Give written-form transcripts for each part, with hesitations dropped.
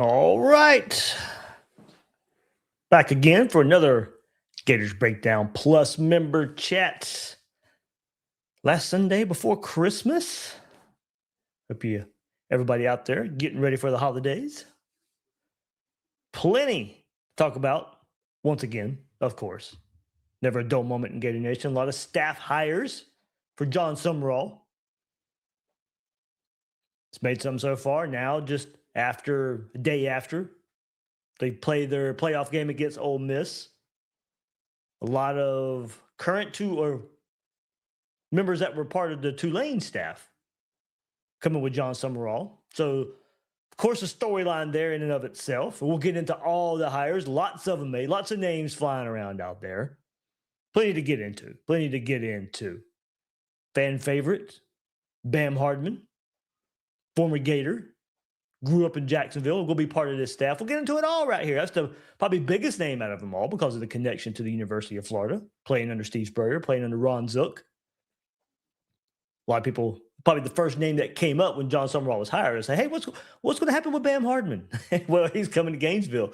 All right. Back again for another Gators Breakdown Plus member chat. Last Sunday before Christmas. Hope everybody out there getting ready for the holidays. Plenty to talk about once again, of course. Never a dull moment in Gator Nation. A lot of staff hires for Jon Sumrall. It's made some so far. Now, just the day after, they play their playoff game against Ole Miss. A lot of current members that were part of the Tulane staff coming with Jon Sumrall. So, of course, a storyline there in and of itself. We'll get into all the hires. Lots of them made. Lots of names flying around out there. Plenty to get into. Fan favorite, Bam Hardman, former Gator, grew up in Jacksonville, will be part of this staff. We'll get into it all right here. That's the probably biggest name out of them all because of the connection to the University of Florida, playing under Steve Spurrier, playing under Ron Zook. A lot of people, probably the first name that came up when Jon Sumrall was hired is say, hey, what's going to happen with Bam Hardman? Well, he's coming to Gainesville.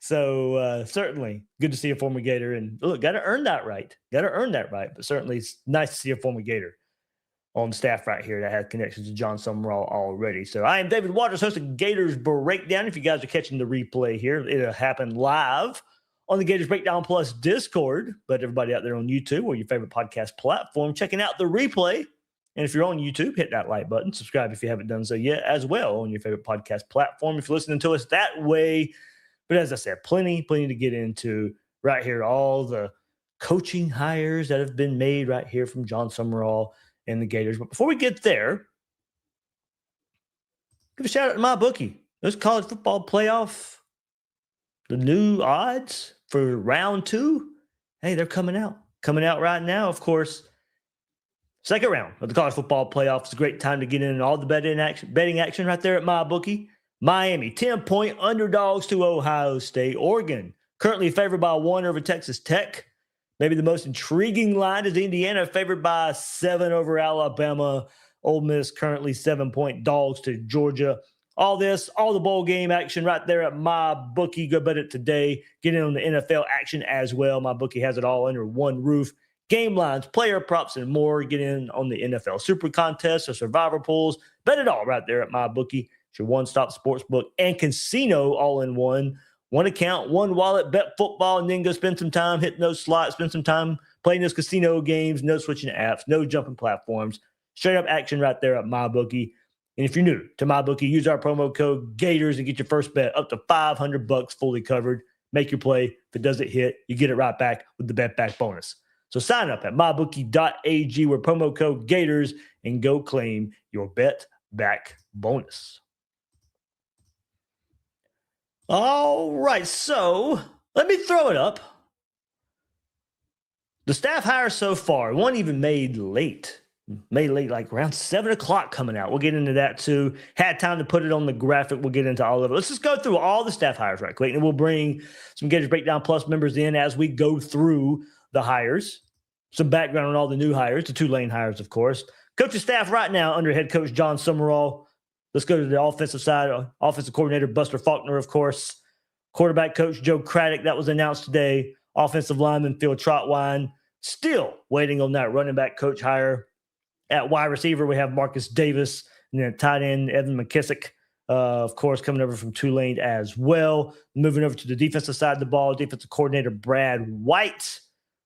So certainly good to see a former Gator. And look, got to earn that right. But certainly it's nice to see a former Gator on staff right here that has connections to Jon Sumrall already. So I am David Waters, host of Gators Breakdown. If you guys are catching the replay here, it'll happen live on the Gators Breakdown Plus Discord. But everybody out there on YouTube or your favorite podcast platform, checking out the replay. And if you're on YouTube, hit that like button. Subscribe if you haven't done so yet as well on your favorite podcast platform if you're listening to us that way. But as I said, plenty to get into right here. All the coaching hires that have been made right here from Jon Sumrall and the Gators. But before we get there, give a shout out to MyBookie. This college football playoff, the new odds for round 2. Hey, they're coming out right now. Of course, second round of the college football playoff. It's a great time to get in all the betting action right there at MyBookie. Miami, 10-point underdogs to Ohio State. Oregon, currently favored by 1 over Texas Tech. Maybe the most intriguing line is Indiana, favored by 7 over Alabama. Ole Miss, currently 7-point dogs to Georgia. All the bowl game action right there at MyBookie. Go bet it today. Get in on the NFL action as well. MyBookie has it all under one roof. Game lines, player props, and more. Get in on the NFL Super Contest or Survivor pools. Bet it all right there at MyBookie. It's your one-stop sportsbook and casino all in one. One account, one wallet, bet football, and then go spend some time hitting those slots, spend some time playing those casino games, no switching apps, no jumping platforms. Straight up action right there at MyBookie. And if you're new to MyBookie, use our promo code GATORS and get your first bet up to $500 fully covered. Make your play. If it doesn't hit, you get it right back with the bet back bonus. So sign up at mybookie.ag with promo code GATORS and go claim your bet back bonus. All right, so let me throw it up. The staff hires so far, one even made late, like around 7 o'clock coming out. We'll get into that too. Had time to put it on the graphic. We'll get into all of it. Let's just go through all the staff hires right quick, and we'll bring some Gators Breakdown Plus members in as we go through the hires. Some background on all the new hires, the Tulane hires, of course. Coaching staff right now under head coach Jon Sumrall. Let's go to the offensive side. Offensive coordinator Buster Faulkner, of course. Quarterback coach Joe Craddock, that was announced today. Offensive lineman Phil Trotwine. Still waiting on that running back coach hire. At wide receiver, we have Marcus Davis. And then tight end Evan McKissick, of course, coming over from Tulane as well. Moving over to the defensive side of the ball, defensive coordinator Brad White.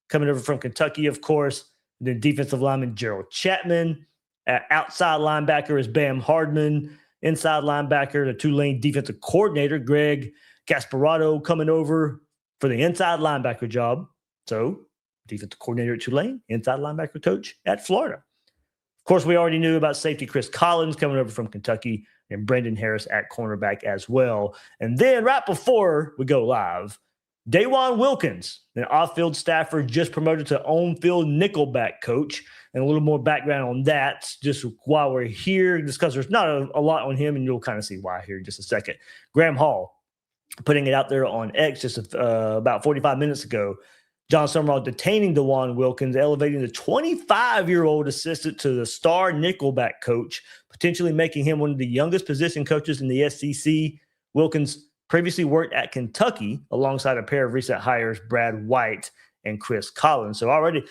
Coming over from Kentucky, of course. And then defensive lineman Gerald Chapman. Outside linebacker is Bam Hardman. Inside linebacker, the Tulane defensive coordinator, Greg Gasparotto, coming over for the inside linebacker job. So, defensive coordinator at Tulane, inside linebacker coach at Florida. Of course, we already knew about safety Chris Collins coming over from Kentucky and Brendan Harris at cornerback as well. And then right before we go live, Dawan Wilkins, an off-field staffer, just promoted to on-field nickelback coach. And a little more background on that just while we're here, just because there's not a lot on him, and you'll kind of see why here in just a second. Graham Hall putting it out there on X just about 45 minutes ago. Jon Sumrall detaining Dawan Wilkins, elevating the 25-year-old assistant to the star nickelback coach, potentially making him one of the youngest position coaches in the SEC. Wilkins previously worked at Kentucky alongside a pair of recent hires, Brad White and Chris Collins. So already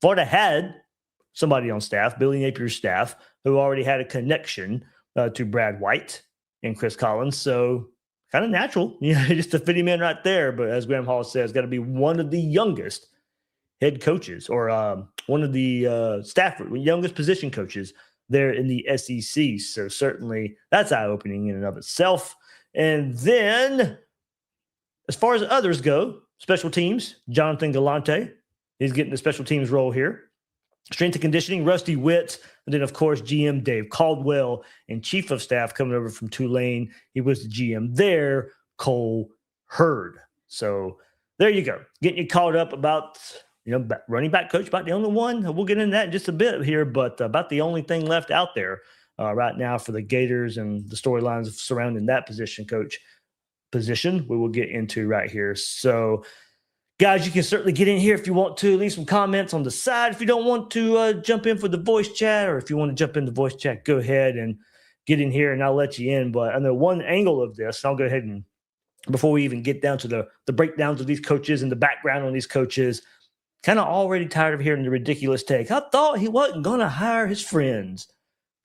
Florida had somebody on staff, Billy Napier's staff, who already had a connection to Brad White and Chris Collins. So kind of natural, just to fit him in right there. But as Graham Hall says, got to be one of the youngest head coaches or one of the youngest position coaches there in the SEC. So certainly that's eye-opening in and of itself. And then as far as others go, special teams, Jonathan Galante, he's getting the special teams role here. Strength and conditioning, Rusty Witt, and then, of course, GM Dave Caldwell, and chief of staff coming over from Tulane. He was the GM there, Cole Hurd. So there you go. Getting you caught up about, running back coach, about the only one. We'll get into that in just a bit here, but about the only thing left out there right now for the Gators and the storylines surrounding that position we will get into right here. So, guys, you can certainly get in here if you want to. Leave some comments on the side. If you don't want to jump in for the voice chat, or if you want to jump in the voice chat, go ahead and get in here and I'll let you in. But I know one angle of this, and I'll go ahead and, before we even get down to the breakdowns of these coaches and the background on these coaches, kind of already tired of hearing the ridiculous take. I thought he wasn't going to hire his friends.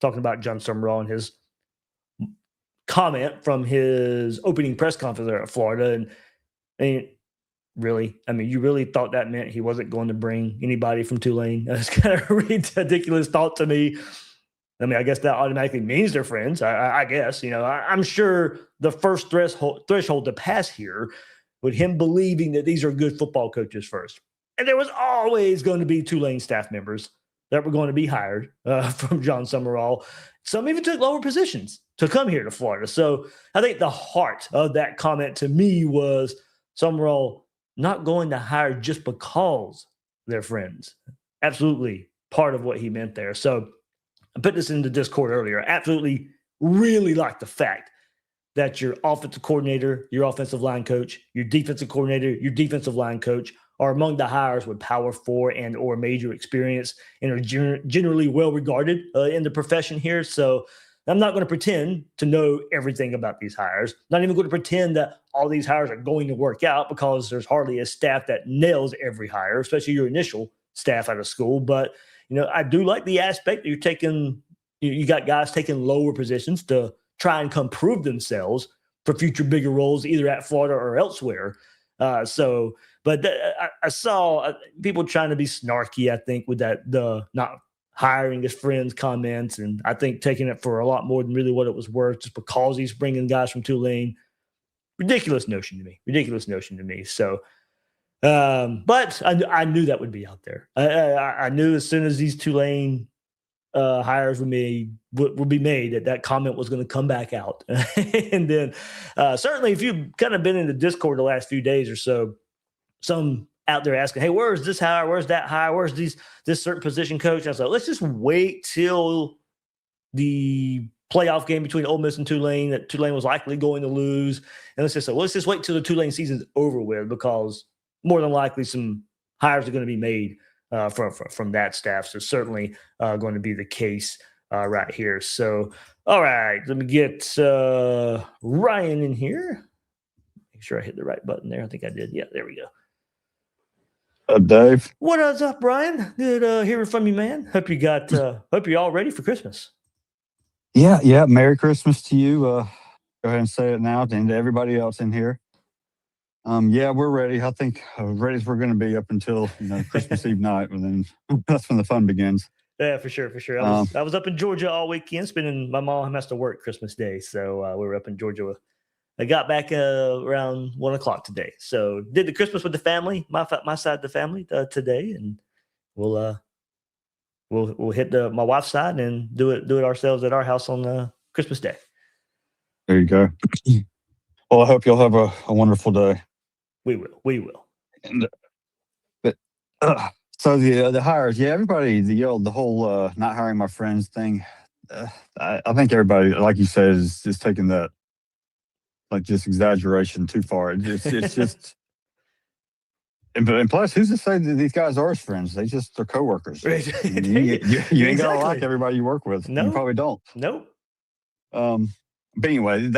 Talking about Jon Sumrall and his comment from his opening press conference there at Florida. And really? I mean, you really thought that meant he wasn't going to bring anybody from Tulane? That's kind of a ridiculous thought to me. I mean, I guess that automatically means they're friends. I guess, I'm sure the first threshold to pass here with him believing that these are good football coaches first. And there was always going to be Tulane staff members that were going to be hired from Jon Sumrall. Some even took lower positions to come here to Florida. So I think the heart of that comment to me was Sumrall not going to hire just because they're friends. Absolutely part of what he meant there. So I put this in the Discord earlier. I absolutely really like the fact that your offensive coordinator, your offensive line coach, your defensive coordinator, your defensive line coach are among the hires with Power 4 and or major experience and are generally well regarded in the profession here. So I'm not going to pretend to know everything about these hires. Not even going to pretend that all these hires are going to work out, because there's hardly a staff that nails every hire, especially your initial staff out of school. But, I do like the aspect that you got guys taking lower positions to try and come prove themselves for future bigger roles, either at Florida or elsewhere. But I saw people trying to be snarky, I think, with the not hiring his friends comments, and I think taking it for a lot more than really what it was worth, just because he's bringing guys from Tulane. Ridiculous notion to me. So, but I knew that would be out there. I knew as soon as these Tulane hires would be made that comment was going to come back out. And then certainly if you've kind of been in the Discord the last few days or so, some out there asking, hey, where's this hire? Where's that hire? Where's this certain position coach? And I was like, let's just wait till the playoff game between Ole Miss and Tulane that Tulane was likely going to lose. And let's just wait till the Tulane season's over with, because more than likely some hires are going to be made from that staff. So certainly going to be the case right here. So, all right, let me get Ryan in here. Make sure I hit the right button there. I think I did. Yeah, there we go. Dave. What is up, Brian? Good hearing from you, man. Hope you're all ready for Christmas. Yeah. Merry Christmas to you. Go ahead and say it now, and to everybody else in here. Yeah, we're ready. I think ready as we're going to be up until Christmas Eve night, and then that's when the fun begins. Yeah, for sure. I was up in Georgia all weekend. My mom has to work Christmas Day, so we were up in Georgia. I got back around 1:00 today, so did the Christmas with the family, my side of the family today, and we'll hit my wife's side and do it ourselves at our house on Christmas Day. There you go. Well, I hope you'll have a wonderful day. We will. And, so the hires, everybody, the whole not hiring my friends thing. I think everybody, like you said, is taking that like just exaggeration too far. It's just, and plus, who's to say that these guys are his friends? They're coworkers. Right. You ain't gotta like everybody you work with. No, you probably don't. Nope. But anyway, it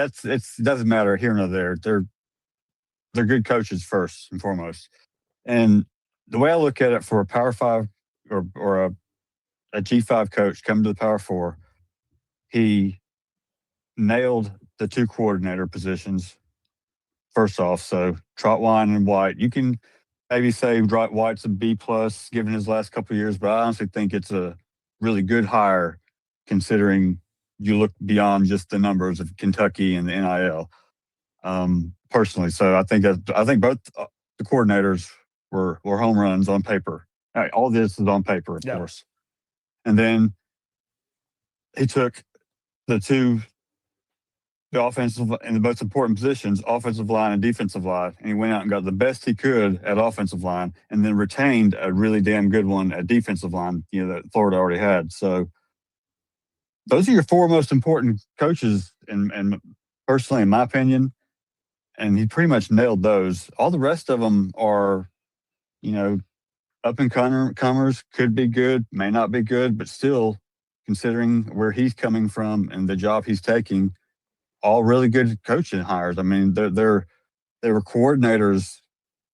doesn't matter here nor there. They're good coaches first and foremost. And the way I look at it for a Power Five or a G5 coach coming to the Power Four, he nailed the two coordinator positions first off. So Trotwine and White, you can maybe say White's a B plus given his last couple of years, but I honestly think it's a really good hire considering you look beyond just the numbers of Kentucky and the NIL. Personally, so I think both the coordinators were home runs on paper. All this is on paper, of course. And then he took the offensive and the most important positions, offensive line and defensive line, and he went out and got the best he could at offensive line, and then retained a really damn good one at defensive line, that Florida already had. So those are your four most important coaches, and personally, in my opinion, and he pretty much nailed those. All the rest of them are, up and comers, could be good, may not be good, but still, considering where he's coming from and the job he's taking, all really good coaching hires. I mean, they were coordinators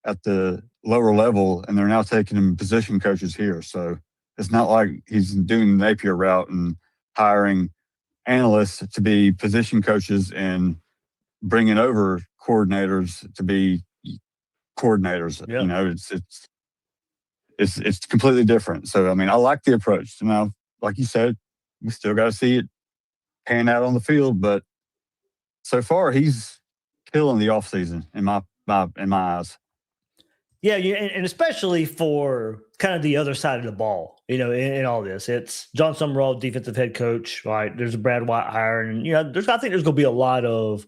at the lower level, and they're now taking them position coaches here. So it's not like he's doing the Napier route and hiring analysts to be position coaches and bringing over coordinators to be coordinators. Yeah. It's completely different. So I mean, I like the approach. Now, like you said, we still got to see it pan out on the field, but so far he's killing the offseason in my eyes. Yeah, and especially for kind of the other side of the ball, in all this. It's Jon Sumrall, defensive head coach, right? There's a Brad White hire, and I think there's going to be a lot of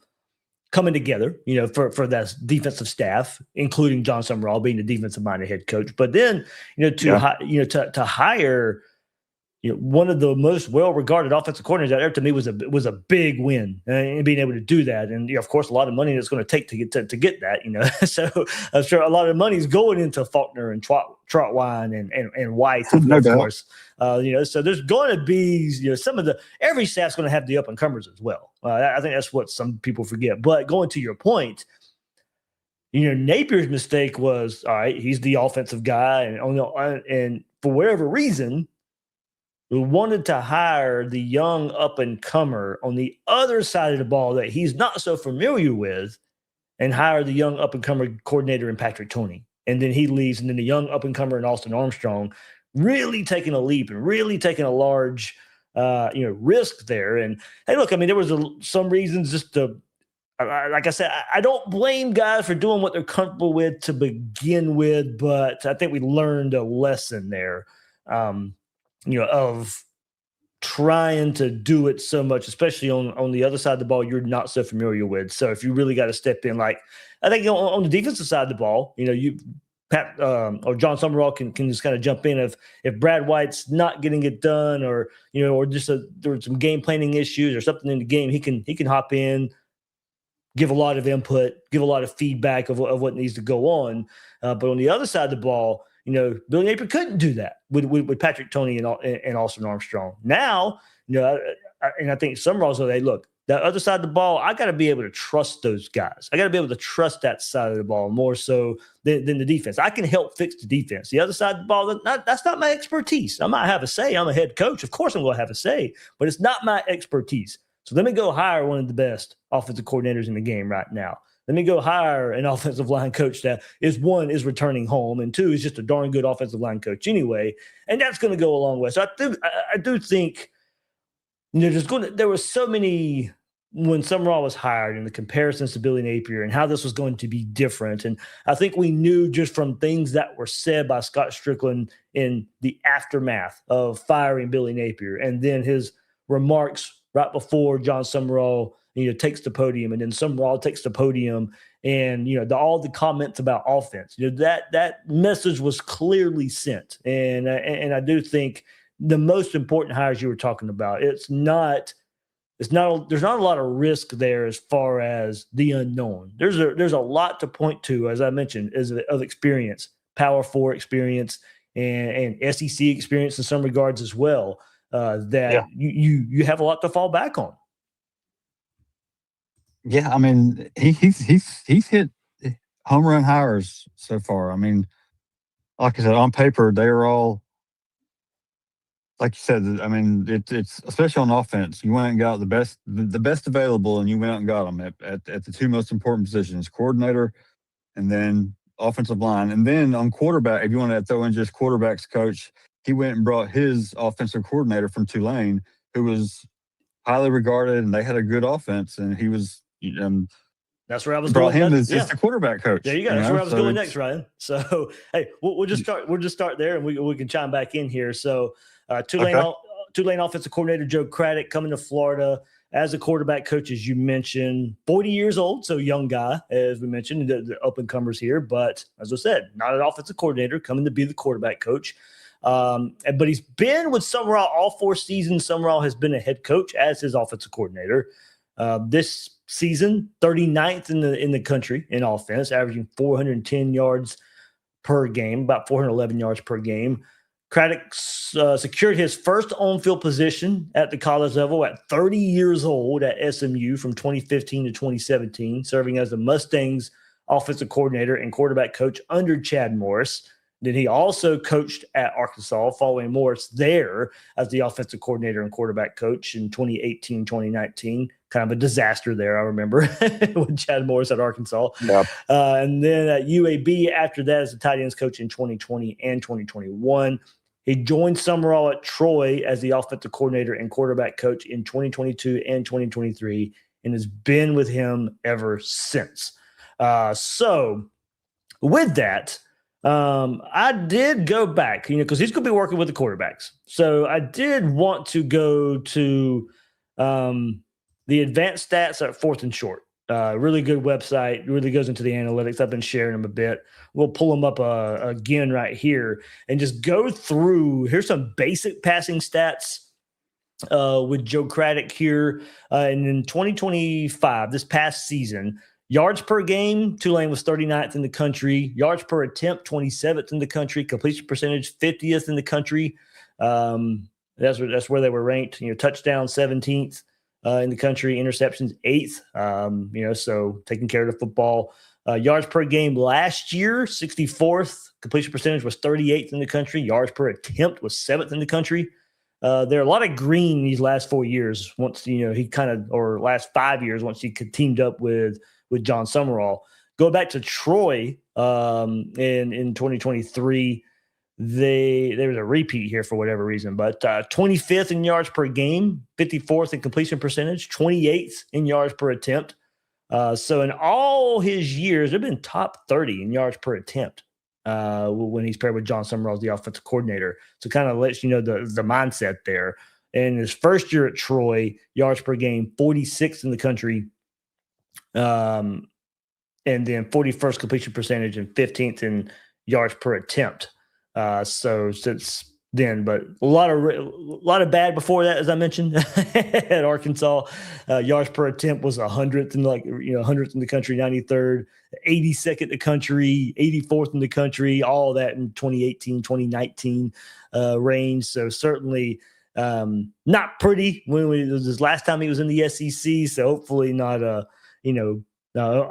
coming together, for that defensive staff, including Jon Sumrall being the defensive-minded head coach. But then, to hire, one of the most well-regarded offensive coordinators out there, to me, was a big win, and being able to do that. And of course, a lot of money that's going to take to get that. So I'm sure a lot of money is going into Faulkner and Trotwine and White, no of doubt. course. So there's going to be every staff's going to have the up and comers as well. I think that's what some people forget. But going to your point, Napier's mistake was, all right, he's the offensive guy, and for whatever reason, we wanted to hire the young up-and-comer on the other side of the ball that he's not so familiar with, and hire the young up-and-comer coordinator in Patrick Toney. And then he leaves, and then the young up-and-comer in Austin Armstrong really taking a leap and really taking a large risk there. And, hey, look, I mean, there was some reasons just to – like I said, I don't blame guys for doing what they're comfortable with to begin with, but I think we learned a lesson there. Of trying to do it so much, especially on the other side of the ball you're not so familiar with. So if you really got to step in, like I think on the defensive side of the ball, Pat or Jon Sumrall can just kind of jump in if Brad White's not getting it done, or just there were some game planning issues or something in the game, he can hop in, give a lot of input, give a lot of feedback of what needs to go on. But on the other side of the ball, Billy Napier couldn't do that with Patrick Toney and Austin Armstrong. Now, and I think Sumrall's like, hey, look, that other side of the ball, I got to be able to trust those guys. I got to be able to trust that side of the ball more so than the defense. I can help fix the defense. The other side of the ball, that's not my expertise. I might have a say. I'm a head coach. Of course I'm going to have a say, but it's not my expertise. So let me go hire one of the best offensive coordinators in the game right now. Let me go hire an offensive line coach that is returning home, and two is just a darn good offensive line coach anyway. And that's going to go a long way. So I do think, there were so many when Sumrall was hired and the comparisons to Billy Napier and how this was going to be different. And I think we knew just from things that were said by Scott Strickland in the aftermath of firing Billy Napier, and then his remarks right before Jon Sumrall takes the podium, and then Sumrall takes the podium, and all the comments about offense. That message was clearly sent, and I do think the most important hires you were talking about, there's not a lot of risk there as far as the unknown. There's a lot to point to, as I mentioned, of experience, Power 4 experience, and SEC experience in some regards as well. You have a lot to fall back on. Yeah, I mean, he's hit home run hires so far. I mean, like I said, on paper they are all like you said. I mean, it's especially on offense. You went and got the best available, and you went out and got them at the two most important positions: coordinator and then offensive line, and then on quarterback. If you want to throw in just quarterbacks coach, he went and brought his offensive coordinator from Tulane, who was highly regarded, and they had a good offense, and he was. That's where I was Brought going. him That's, as just a quarterback there coach. you go. That's where I was So going next, Ryan. So, hey, we'll just start. We'll just start there, and we can chime back in here. So, Tulane okay. Tulane offensive coordinator Joe Craddock coming to Florida as a quarterback coach, as you mentioned, 40 years old, so young guy, as we mentioned, the up and comers here. But as I said, not an offensive coordinator, coming to be the quarterback coach. But he's been with Sumrall all 4 seasons. Sumrall has been a head coach as his offensive coordinator. This season, 39th in the country in offense, averaging 410 yards per game, about 411 yards per game. Craddock secured his first on-field position at the college level at 30 years old at SMU from 2015 to 2017, serving as the Mustangs offensive coordinator and quarterback coach under Chad Morris. Then he also coached at Arkansas, following Morris there as the offensive coordinator and quarterback coach in 2018, 2019. Kind of a disaster there, I remember, with Chad Morris at Arkansas. Yep. And then at UAB after that as the tight ends coach in 2020 and 2021. He joined Sumrall at Troy as the offensive coordinator and quarterback coach in 2022 and 2023 and has been with him ever since. So with that, I did go back, because he's going to be working with the quarterbacks. So I did want to go to the advanced stats at 4th and short. Really good website. Really goes into the analytics. I've been sharing them a bit. We'll pull them up again right here and just go through. Here's some basic passing stats with Joe Craddock here. And in 2025, this past season, yards per game, Tulane was 39th in the country. Yards per attempt, 27th in the country. Completion percentage, 50th in the country. That's where they were ranked. Touchdown, 17th. In the country, interceptions 8th. So taking care of the football. Yards per game last year, 64th. Completion percentage was 38th in the country. Yards per attempt was 7th in the country. There are a lot of green these last 4 years. Once he or last 5 years, once he teamed up with Jon Sumrall. Go back to Troy in 2023. There was a repeat here for whatever reason, but 25th in yards per game, 54th in completion percentage, 28th in yards per attempt. So in all his years, they've been top 30 in yards per attempt when he's paired with Jon Sumrall as the offensive coordinator. So kind of lets you know the mindset there. In his first year at Troy, yards per game, 46th in the country. And then 41st completion percentage and 15th in yards per attempt. So since then, but a lot of bad before that, as I mentioned, at Arkansas. Yards per attempt was 100th and 100th in the country, 93rd, 82nd in the country, 84th in the country, all that in 2018, 2019 range. So certainly not pretty when it was his last time he was in the SEC. So hopefully not a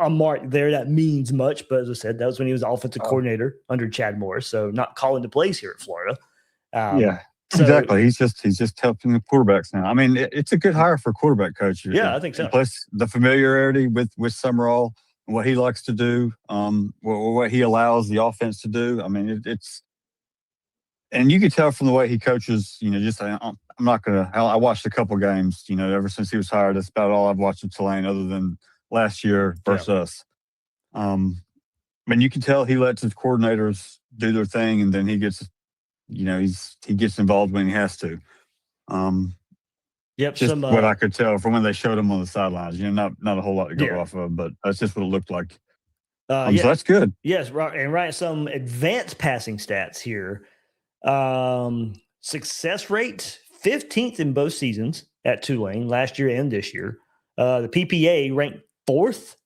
mark there that means much, but as I said, that was when he was offensive coordinator under Chad Morris, so not calling the plays here at Florida. Exactly. He's just helping the quarterbacks now. I mean, it's a good hire for a quarterback coach. Yeah, I think so. Plus the familiarity with Sumrall and what he likes to do, what he allows the offense to do. I mean, and you can tell from the way he coaches. I'm not gonna. I watched a couple games. Ever since he was hired, that's about all I've watched of Tulane, other than last year versus us. I mean, you can tell he lets his coordinators do their thing, and then he gets, he gets involved when he has to. Just what I could tell from when they showed him on the sidelines. Not a whole lot to go off of, but that's just what it looked like. So that's good. Yes, right. Some advanced passing stats here. Success rate 15th in both seasons at Tulane last year and this year. The PPA ranked 4th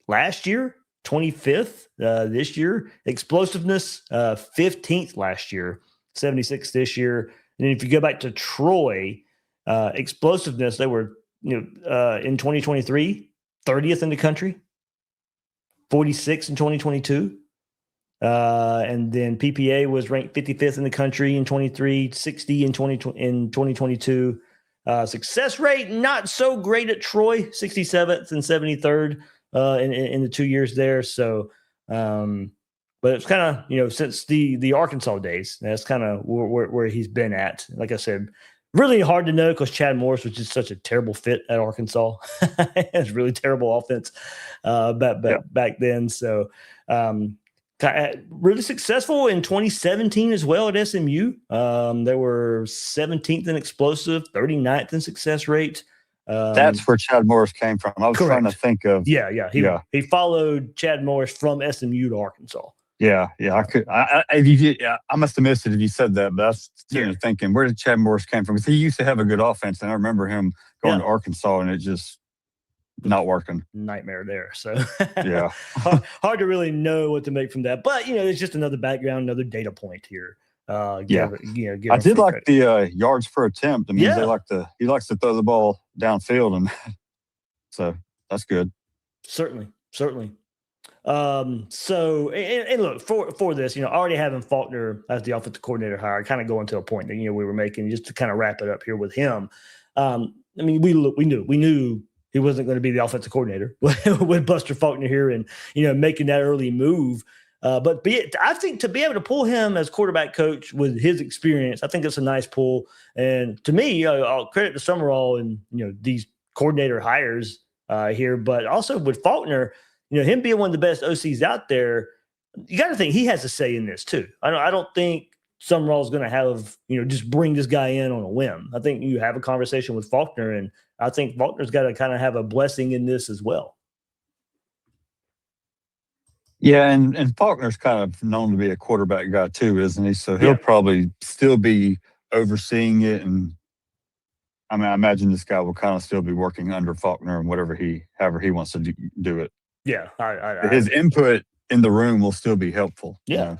last year, 25th this year. Explosiveness 15th last year, 76th this year. And then if you go back to Troy, explosiveness, they were in 2023 30th in the country, 46 in 2022. And then PPA was ranked 55th in the country in 23, 60 in 2022. Success rate, not so great at Troy, 67th and 73rd in the 2 years there. So, but it's kind of, you know, since the Arkansas days, that's kind of where he's been at. Like I said, really hard to know because Chad Morris was just such a terrible fit at Arkansas. It's really terrible offense back then. So, really successful in 2017 as well at SMU. They were 17th in explosive, 39th in success rate. That's where Chad Morris came from. I was correct. trying to think of. He followed Chad Morris from SMU to Arkansas. Yeah. I must have missed it if you said that, but that's thinking, where did Chad Morris came from? Because he used to have a good offense, and I remember him going to Arkansas, and it just not working. Nightmare there. So yeah, hard to really know what to make from that. But, you know, it's just another background, another data point here. I did like the yards per attempt. I mean, he likes to throw the ball downfield, and so that's good. Certainly. So look, for this, you know, already having Faulkner as the offensive coordinator hire, kind of going to a point that, you know, we were making just to kind of wrap it up here with him. I mean, we knew he wasn't going to be the offensive coordinator with Buster Faulkner here and, you know, making that early move. But I think to be able to pull him as quarterback coach with his experience, I think it's a nice pull. And to me, I'll credit to Sumrall and, you know, these coordinator hires here, but also with Faulkner, you know, him being one of the best OCs out there, you got to think he has a say in this too. I don't think Sumrall's going to have, you know, just bring this guy in on a whim. I think you have a conversation with Faulkner, and I think Faulkner's got to kind of have a blessing in this as well. Yeah, and Faulkner's kind of known to be a quarterback guy too, isn't he? So he'll probably still be overseeing it, and I mean, I imagine this guy will kind of still be working under Faulkner and however he wants to do it. Yeah, his input in the room will still be helpful. Yeah.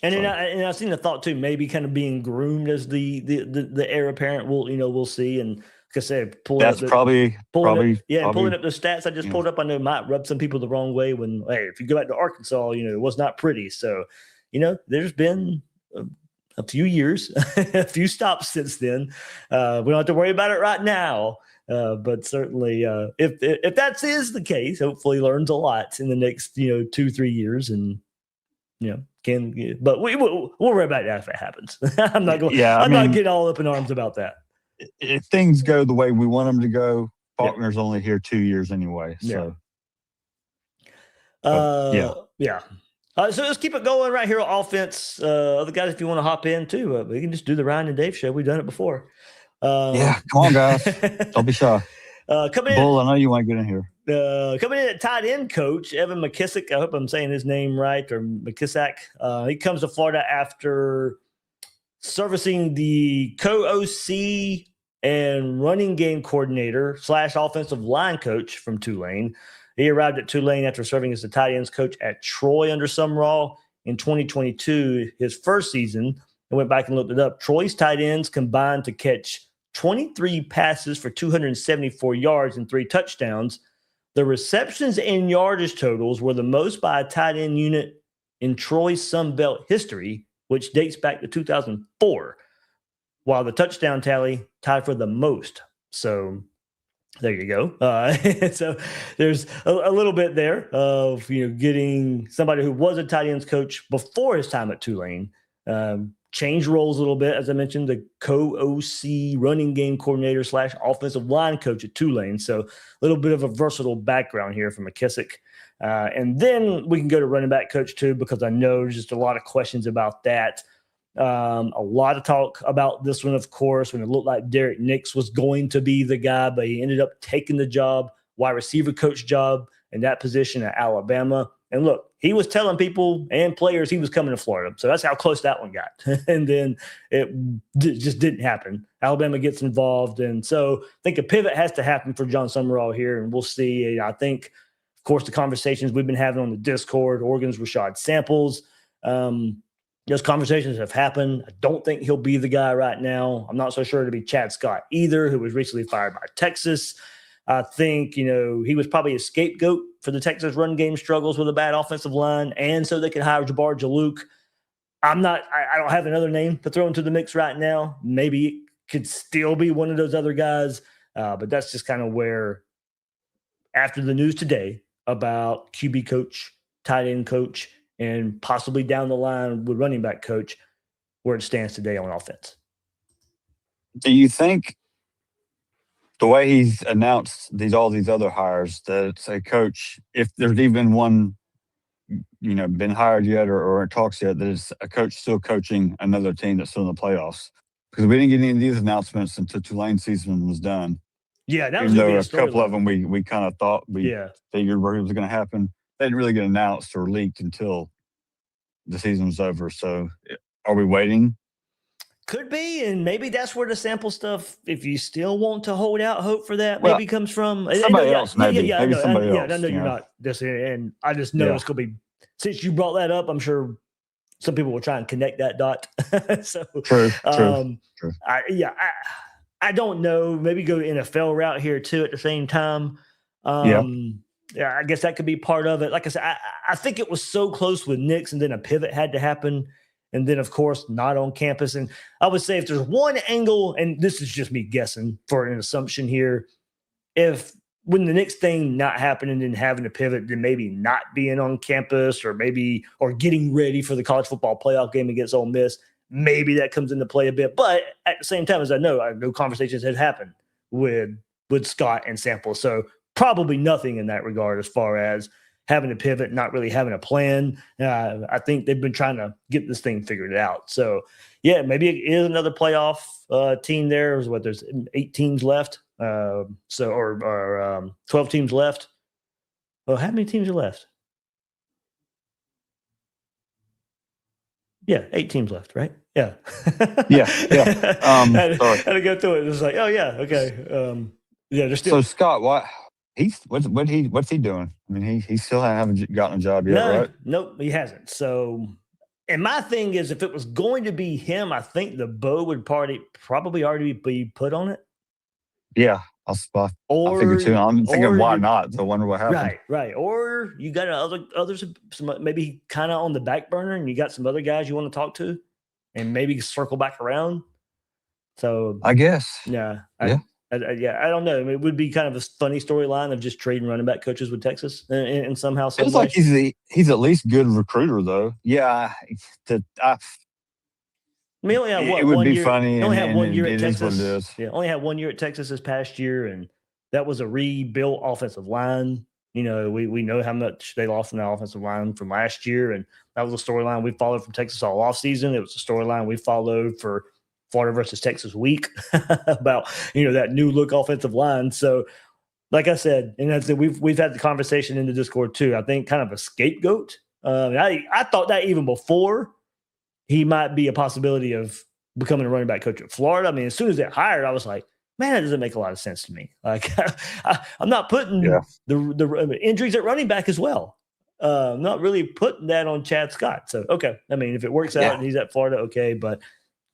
You know? And I've seen the thought too, maybe kind of being groomed as the heir apparent. We'll see. And like I said, pulling up the stats I just pulled up, I know might rub some people the wrong way when, hey, if you go back to Arkansas, you know, it was not pretty. So, you know, there's been a few years, a few stops since then. We don't have to worry about it right now. But certainly, if that is the case, hopefully learns a lot in the next, you know, 2-3 years, and you know, but we'll worry about that if it happens. I'm not going. I'm not getting all up in arms about that. If things go the way we want them to go, Faulkner's only here 2 years anyway. So, So let's keep it going right here on offense. Other guys, if you want to hop in too, we can just do the Ryan and Dave show. We've done it before. Come on, guys. Don't be shy. Bull, I know you want to get in here. Coming in at tight end coach, Evan McKissick. I hope I'm saying his name right, or McKissack. He comes to Florida after servicing the co-OC and running game coordinator / offensive line coach from Tulane. He arrived at Tulane after serving as the tight ends coach at Troy under Sumrall in 2022, his first season. I went back and looked it up. Troy's tight ends combined to catch 23 passes for 274 yards and 3 touchdowns. The receptions and yardage totals were the most by a tight end unit in Troy's Sun Belt history, which dates back to 2004, while the touchdown tally tied for the most. So there you go. So there's a little bit there of, you know, getting somebody who was a tight ends coach before his time at Tulane, change roles a little bit. As I mentioned, the co-OC running game coordinator / offensive line coach at Tulane. So a little bit of a versatile background here from McKissick. And then we can go to running back coach too, because I know there's just a lot of questions about that. A lot of talk about this one, of course, when it looked like Derek Nix was going to be the guy, but he ended up taking the wide receiver coach job in that position at Alabama. And look, he was telling people and players he was coming to Florida. So that's how close that one got. And then it just didn't happen. Alabama gets involved. And so I think a pivot has to happen for Jon Sumrall here. And we'll see. I think, of course, the conversations we've been having on the Discord, Oregon's Rashad Samples, those conversations have happened. I don't think he'll be the guy right now. I'm not so sure to be Chad Scott either, who was recently fired by Texas. I think, he was probably a scapegoat for the Texas run game struggles with a bad offensive line, and so they could hire Jabbar Jalouk. I don't have another name to throw into the mix right now. Maybe it could still be one of those other guys, but that's just kind of where, after the news today about QB coach, tight end coach, and possibly down the line with running back coach, where it stands today on offense. Do you think the way he's announced all these other hires, that it's a coach, if there's even one, been hired yet or in talks yet, that it's a coach still coaching another team that's still in the playoffs? Because we didn't get any of these announcements until Tulane season was done. Yeah, that was even going though to be a couple of them we kind of thought figured where it was going to happen. They didn't really get announced or leaked until the season was over. So are we waiting? Could be, and maybe that's where the sample stuff, if you still want to hold out hope for that, maybe comes from somebody else. Maybe somebody else. I know you're not this, and I just know it's going to be. Since you brought that up, I'm sure some people will try and connect that dot. So true. I don't know. Maybe go NFL route here too at the same time. Yeah, I guess that could be part of it. Like I said, I think it was so close with Nix, and then a pivot had to happen. And then, of course, not on campus. And I would say if there's one angle, and this is just me guessing for an assumption here, if when the Nix thing not happening and having to pivot, then maybe not being on campus or getting ready for the college football playoff game against Ole Miss, maybe that comes into play a bit. But at the same time, as I know conversations had happened with Scott and Sample. So probably nothing in that regard as far as having to pivot, not really having a plan. I think they've been trying to get this thing figured out. So, yeah, maybe it is another playoff team there. There's 8 teams left. 12 teams left. Well, how many teams are left? Yeah, 8 teams left, right? Yeah. Yeah. I had to go through it. It was like, oh, yeah, okay. They're still. So, Scott, what's he doing? I mean, he still haven't gotten a job yet, right? Nope, he hasn't. So, and my thing is, if it was going to be him, I think the bow would probably already be put on it. Yeah, I figure too. I'm thinking, why not? So I wonder what happened. Right. Or you got others, maybe kind of on the back burner, and you got some other guys you want to talk to, and maybe circle back around. So I guess, I don't know. I mean, it would be kind of a funny storyline of just trading running back coaches with Texas and somehow. It's like he's at least good recruiter, though. Yeah, I mean, only had it would be funny. Only had 1 year at Texas. Yeah, only had 1 year at Texas this past year, and that was a rebuilt offensive line. We know how much they lost from that offensive line from last year, and that was a storyline we followed from Texas all offseason. It was a storyline we followed for Florida versus Texas week about that new look offensive line. So, like I said, and that's we've had the conversation in the Discord too. I think kind of a scapegoat. I thought that even before he might be a possibility of becoming a running back coach at Florida. I mean, as soon as they hired, I was like, man, that doesn't make a lot of sense to me. Like, I'm not putting the injuries at running back as well. I'm not really putting that on Chad Scott. So, okay. I mean, if it works out and he's at Florida, okay. But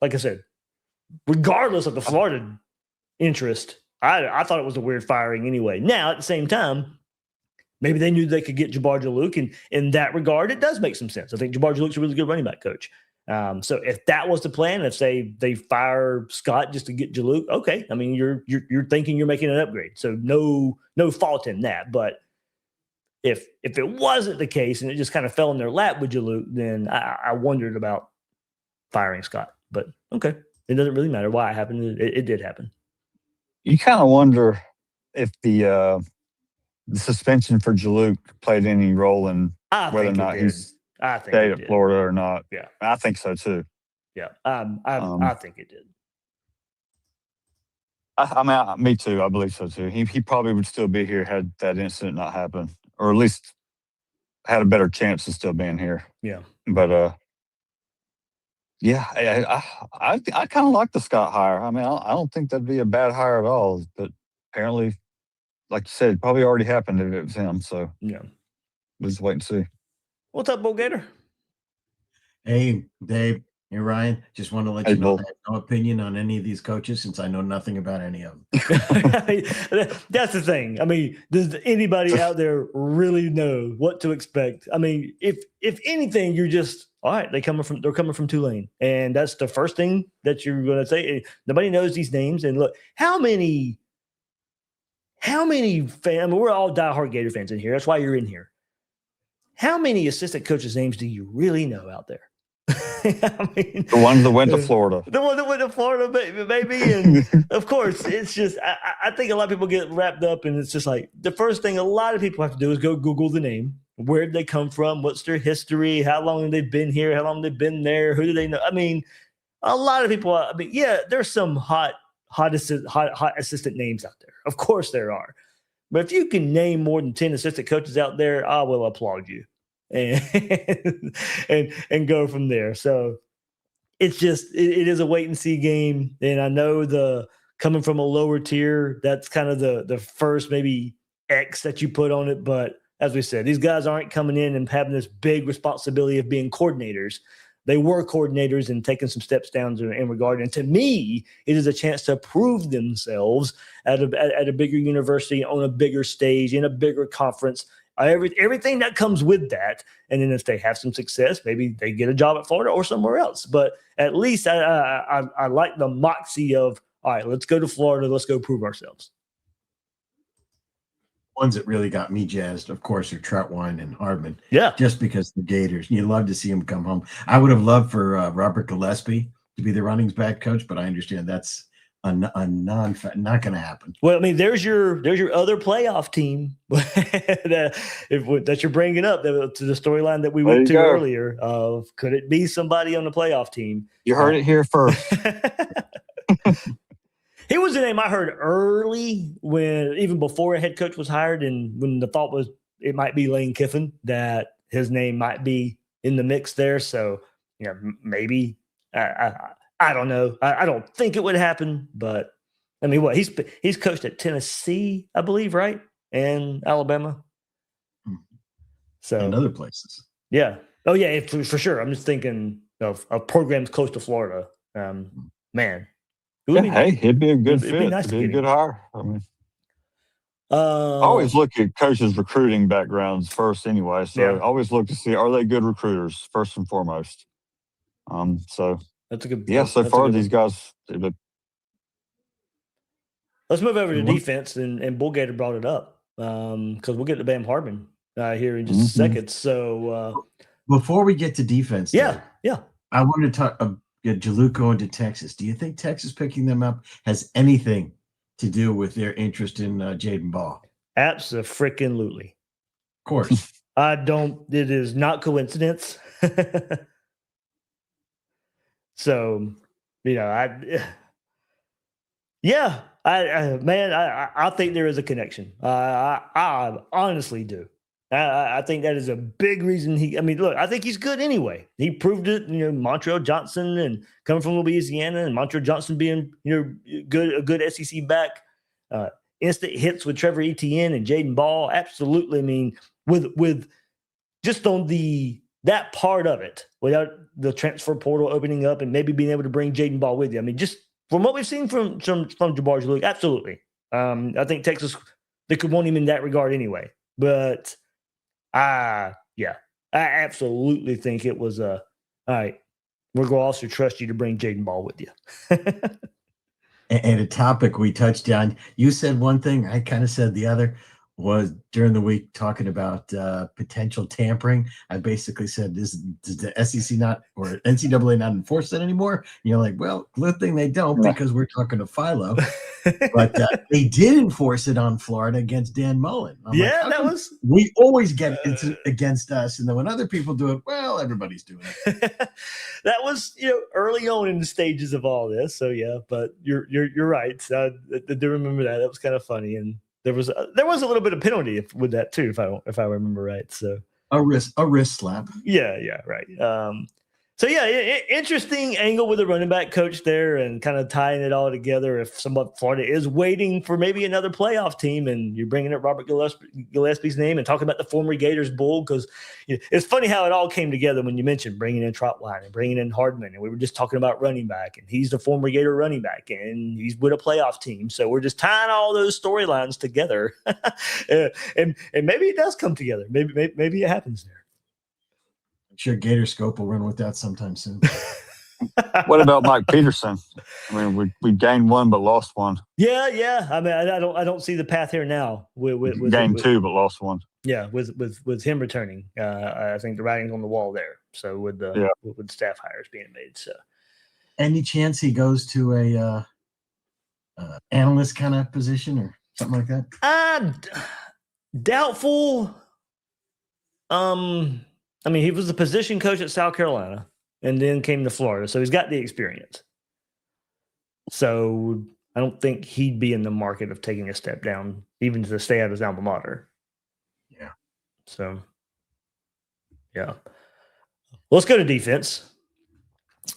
like I said, regardless of the Florida interest, I thought it was a weird firing anyway. Now, at the same time, maybe they knew they could get Jabbar Jalouk, and in that regard, it does make some sense. I think Jabbar Jalouk's a really good running back coach. So if that was the plan, if they fire Scott just to get Jalouk, okay. I mean, you're thinking you're making an upgrade, so no fault in that. But if it wasn't the case and it just kind of fell in their lap with Jalouk, then I wondered about firing Scott. But okay. It doesn't really matter why it happened. It did happen. You kind of wonder if the suspension for Jalouk played any role in whether or not he's stayed at Florida or not. Yeah, I think so too. Yeah, I think it did. I mean, me too. I believe so too. He probably would still be here had that incident not happened, or at least had a better chance of still being here. Yeah, but yeah, I kind of like the Scott hire. I mean, I don't think that'd be a bad hire at all. But apparently, like you said, it probably already happened if it was him. So yeah, we'll just wait and see. What's up, Bo Gator? Hey, Dave. Hey, Ryan, just want to let Hey, you know Bull. I have no opinion on any of these coaches since I know nothing about any of them. That's the thing. I mean, does anybody out there really know what to expect? I mean, if anything, you're just all right. They're coming from Tulane, and that's the first thing that you're going to say. Nobody knows these names, and look how many fans. I mean, we're all diehard Gator fans in here. That's why you're in here. How many assistant coaches' names do you really know out there? I mean, The ones that went to Florida. The one that went to Florida, maybe. And of course, it's just, I think a lot of people get wrapped up, and it's just like the first thing a lot of people have to do is go Google the name. Where did they come from? What's their history? How long have they been here? How long have they been there? Who do they know? I mean, a lot of people, I mean, yeah, there's some hot assistant names out there. Of course there are. But if you can name more than 10 assistant coaches out there, I will applaud you. And go from there. So it's just it is a wait and see game. And I know coming from a lower tier, that's kind of the first maybe X that you put on it. But as we said, these guys aren't coming in and having this big responsibility of being coordinators. They were coordinators and taking some steps down in regard. And to me, it is a chance to prove themselves at a bigger university, on a bigger stage, in a bigger conference. Everything that comes with that. And then if they have some success, maybe they get a job at Florida or somewhere else. But at least I like the moxie of, all right, let's go to Florida. Let's go prove ourselves. Ones that really got me jazzed, of course, are Troutwine and Hardman. Yeah. Just because the Gators. You love to see them come home. I would have loved for Robert Gillespie to be the running back coach, but I understand that's not going to happen. Well, I mean, there's your other playoff team that you're bringing up to the storyline that we went to earlier of could it be somebody on the playoff team? You heard it here first. He was a name I heard early even before a head coach was hired, and when the thought was it might be Lane Kiffin, that his name might be in the mix there. So, maybe I don't know. I don't think it would happen, but I mean, he's coached at Tennessee, I believe, right? And Alabama. So and other places. Yeah. Oh yeah, for sure. I'm just thinking of programs close to Florida. Man. Hey, it'd be a good fit. Nice it'd be a good hire. I mean, I Uh, always look at coaches' recruiting backgrounds first anyway. So Yeah. I always look to see, are they good recruiters first and foremost? So that's a good. yeah, so that's a far good these one. guys, Let's move over to defense, and Bull Gator brought it up because we'll get to Bam Hardman here in just a second. So before we get to defense, yeah, I want to talk Jaluk going to Texas. Do you think Texas picking them up has anything to do with their interest in Jaden Ball? Abso-freaking-lutely. Of course. I don't. It is not coincidence. So, I think there is a connection. I honestly do. I think that is a big reason look, I think he's good anyway. He proved it, Montrell Johnson and coming from Louisiana, and Montrell Johnson being, a good SEC back, instant hits with Trevor Etienne and Jaden Ball. Absolutely. I mean, with just on that part of it, without the transfer portal opening up and maybe being able to bring Jaden Ball with you. I mean, just from what we've seen from Jabbar Jaluk, absolutely. I think Texas, they could want him in that regard anyway. But I absolutely think it was all right, we're going to also trust you to bring Jaden Ball with you. And a topic we touched on, you said one thing, I kind of said the other, was during the week talking about potential tampering. I basically said, does the SEC not or NCAA not enforce that anymore? And you're like, well, good thing they don't, because we're talking to Philo. But they did enforce it on Florida against Dan Mullen. That was. We always get it against us, and then when other people do it, well, everybody's doing it. That was early on in the stages of all this. So yeah, but you're right. I do remember that. That was kind of funny, and there was a little bit of penalty with that too, if I remember right. So a wrist slap. Yeah, right. So, yeah, interesting angle with the running back coach there and kind of tying it all together. If somebody Florida is waiting for maybe another playoff team and you're bringing up Robert Gillespie's name and talking about the former Gators Bull, because it's funny how it all came together when you mentioned bringing in Trotwine and bringing in Hardman. And we were just talking about running back, and he's the former Gator running back, and he's with a playoff team. So we're just tying all those storylines together. and maybe it does come together. Maybe it happens there. Sure, Gator Scope will run with that sometime soon. What about Mike Peterson? I mean, we gained one but lost one. Yeah. I mean, I don't see the path here now. With gained two but lost one. Yeah, with him returning, I think the writing's on the wall there. So with staff hires being made, so any chance he goes to a analyst kind of position or something like that? Doubtful. I mean, he was the position coach at South Carolina and then came to Florida. So he's got the experience. So I don't think he'd be in the market of taking a step down, even to stay at his alma mater. Yeah. So, yeah. Let's go to defense.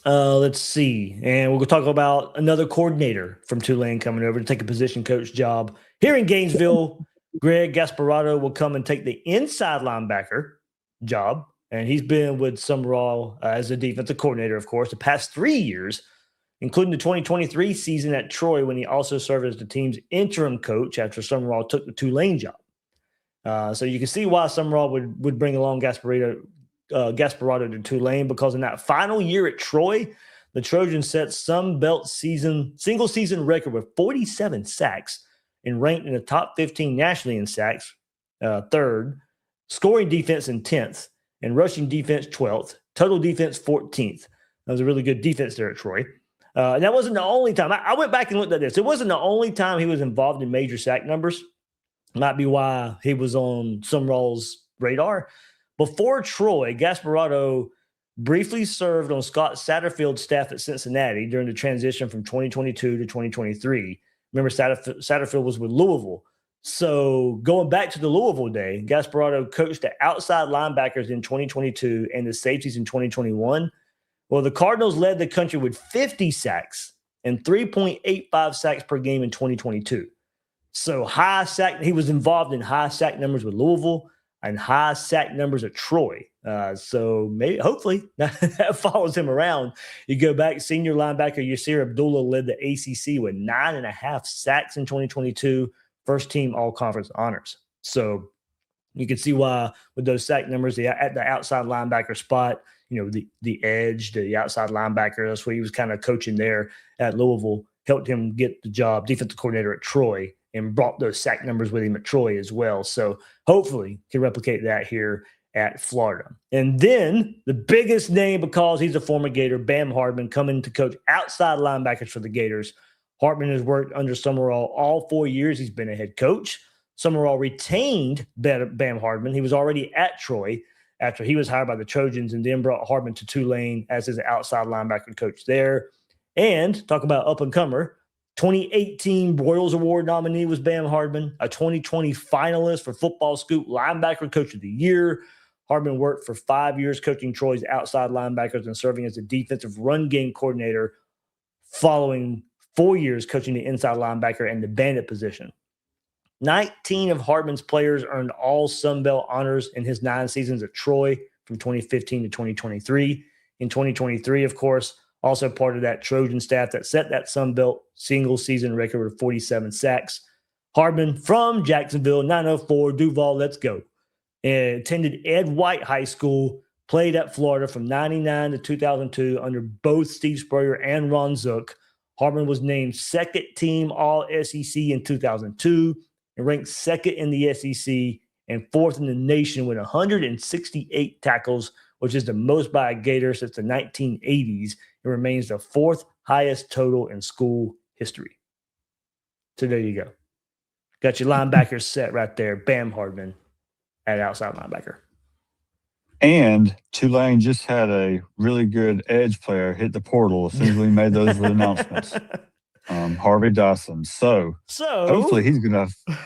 Let's see. And we'll talk about another coordinator from Tulane coming over to take a position coach job. Here in Gainesville, Greg Gasparotto will come and take the inside linebacker job. And he's been with Sumrall as a defensive coordinator, of course, the past 3 years, including the 2023 season at Troy, when he also served as the team's interim coach after Sumrall took the Tulane job. So you can see why Sumrall would bring along Gasparotto to Tulane, because in that final year at Troy, the Trojans set Sun Belt single season record with 47 sacks and ranked in the top 15 nationally in sacks, third, scoring defense in 10th, and rushing defense 12th, total defense 14th. That was a really good defense there at Troy. And that wasn't the only time. I went back and looked at this. It wasn't the only time he was involved in major sack numbers. Might be why he was on Sumrall's radar. Before Troy, Gasparotto briefly served on Scott Satterfield's staff at Cincinnati during the transition from 2022 to 2023. Remember, Satterfield was with Louisville. So going back to the Louisville day, Gasparotto coached the outside linebackers in 2022 and the safeties in 2021. Well, the Cardinals led the country with 50 sacks and 3.85 sacks per game in 2022. So he was involved in high sack numbers with Louisville and high sack numbers at Troy. So hopefully that follows him around. You go back, senior linebacker Yasir Abdullah led the ACC with 9.5 sacks in 2022. First team all-conference honors. So you can see why with those sack numbers, at the outside linebacker spot, the edge, the outside linebacker, that's what he was kind of coaching there at Louisville, helped him get the job, defensive coordinator at Troy, and brought those sack numbers with him at Troy as well. So hopefully can replicate that here at Florida. And then the biggest name, because he's a former Gator, Bam Hardman, coming to coach outside linebackers for the Gators. Hardman has worked under Sumrall all 4 years he's been a head coach. Sumrall retained Bam Hardman. He was already at Troy after he was hired by the Trojans, and then brought Hardman to Tulane as his outside linebacker coach there. And talk about up-and-comer, 2018 Royals Award nominee was Bam Hardman, a 2020 finalist for Football Scoop Linebacker Coach of the Year. Hardman worked for 5 years coaching Troy's outside linebackers and serving as the defensive run game coordinator, following 4 years coaching the inside linebacker and the bandit position. 19 of Hardman's players earned all Sun Belt honors in his 9 seasons at Troy from 2015 to 2023. In 2023, of course, also part of that Trojan staff that set that Sun Belt single season record of 47 sacks. Hardman from Jacksonville, 904, Duval, let's go. And attended Ed White High School, played at Florida from 99 to 2002 under both Steve Spurrier and Ron Zook. Hardman was named second team All-SEC in 2002 and ranked second in the SEC and fourth in the nation with 168 tackles, which is the most by a Gator since the 1980s. It remains the fourth highest total in school history. So there you go. Got your linebackers set right there. Bam Hardman at outside linebacker. And Tulane just had a really good edge player hit the portal as soon as we made those announcements. Harvey Dawson. So hopefully he's going to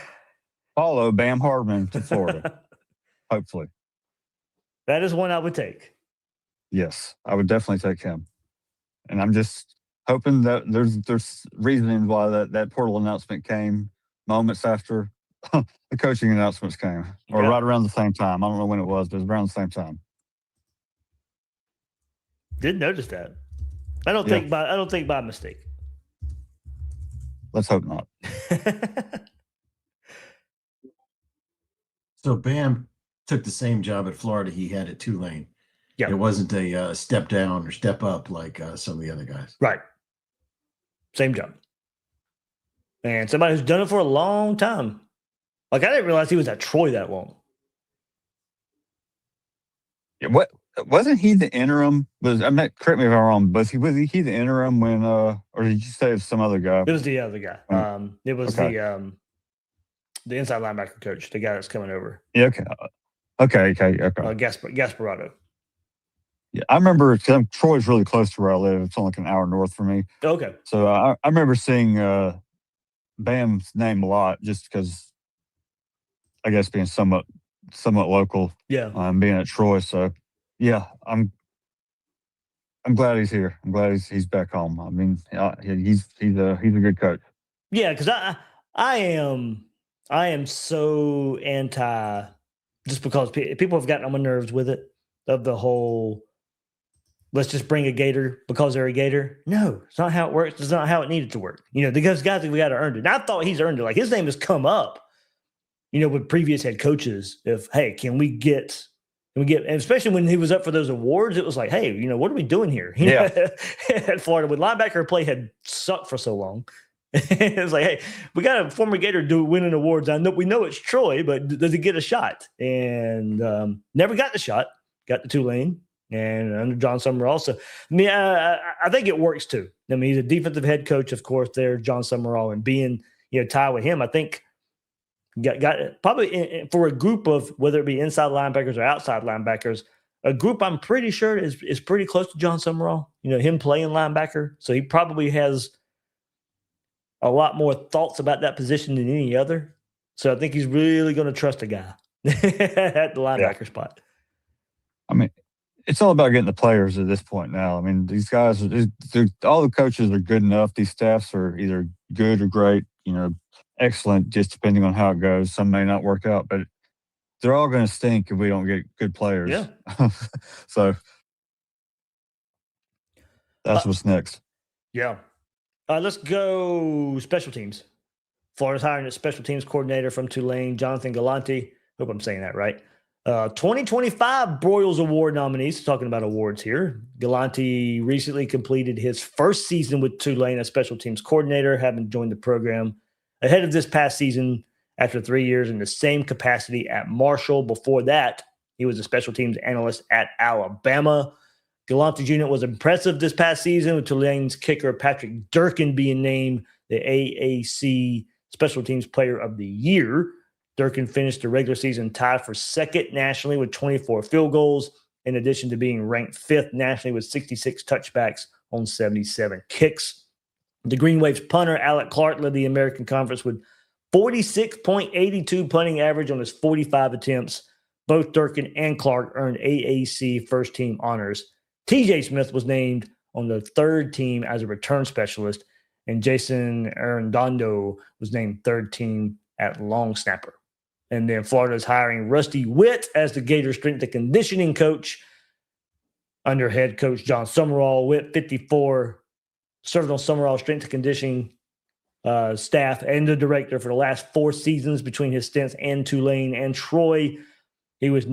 follow Bam Hardman to Florida. Hopefully. That is one I would take. Yes, I would definitely take him. And I'm just hoping that there's reasoning why that portal announcement came moments after the coaching announcements came, or Yeah. right around the same time. I don't know when it was, but it was around the same time. Didn't notice that. I don't Yeah. think by mistake. Let's hope not. So Bam took the same job at Florida he had at Tulane. Yeah. It wasn't a step down or step up like some of the other guys. Right. Same job. And somebody who's done it for a long time. Like, I didn't realize he was at Troy that long. Yeah, what wasn't he the interim? I'm not, correct me if I'm wrong, but was he the interim when or did you say it was some other guy? It was the other guy. It was Okay. the inside linebacker coach, the guy that's coming over. Yeah, okay. Gasparotto. Yeah, I remember Troy's really close to where I live. It's only like an hour north from me. Okay. So I remember seeing Bam's name a lot just because I guess being somewhat local. Yeah. Being at Troy. So yeah, I'm glad he's here. I'm glad he's back home. I mean, he's a good coach. Yeah, because I am so anti, just because people have gotten on my nerves with it, of the whole let's just bring a Gator because they're a Gator. No, it's not how it works. It's not how it needed to work. Those guys we got to earn it. And I thought he's earned it. Like, his name has come up, with previous head coaches. Hey, can we get, and especially when he was up for those awards, it was like, hey, what are we doing here? At Florida, when linebacker play had sucked for so long. It was like, hey, we got a former Gator winning awards. We know it's Troy, but does he get a shot? And never got the shot. Got to Tulane and under Jon Sumrall. So, I think it works too. He's a defensive head coach, of course, there, Jon Sumrall, and being, tied with him, I think got probably for a group of, whether it be inside linebackers or outside linebackers, a group I'm pretty sure is pretty close to Jon Sumrall, him playing linebacker. So he probably has a lot more thoughts about that position than any other. So I think he's really going to trust a guy at the linebacker spot. I mean, it's all about getting the players at this point now. I mean, these guys, all the coaches are good enough. These staffs are either good or great, excellent, just depending on how it goes. Some may not work out, but they're all going to stink if we don't get good players. Yeah. So that's what's next. Yeah. Let's go special teams. Florida's hiring a special teams coordinator from Tulane, Jonathan Galante. Hope I'm saying that right. 2025 Broyles Award nominees, talking about awards here. Galante recently completed his first season with Tulane as special teams coordinator, having joined the program ahead of this past season after 3 years in the same capacity at Marshall. Before that, he was a special teams analyst at Alabama. Galante's unit was impressive this past season, with Tulane's kicker Patrick Durkin being named the AAC Special Teams Player of the Year. Durkin finished the regular season tied for second nationally with 24 field goals, in addition to being ranked fifth nationally with 66 touchbacks on 77 kicks. The Green Wave's punter, Alec Clark, led the American Conference with 46.82 punting average on his 45 attempts. Both Durkin and Clark earned AAC first-team honors. TJ Smith was named on the third team as a return specialist, and Jason Arredondo was named third team at long snapper. And then Florida's hiring Rusty Witt as the Gator strength and conditioning coach under head coach Jon Sumrall. Witt, 54, served on Sumrall's strength and conditioning staff and the director for the last 4 seasons between his stints in Tulane and Troy. He was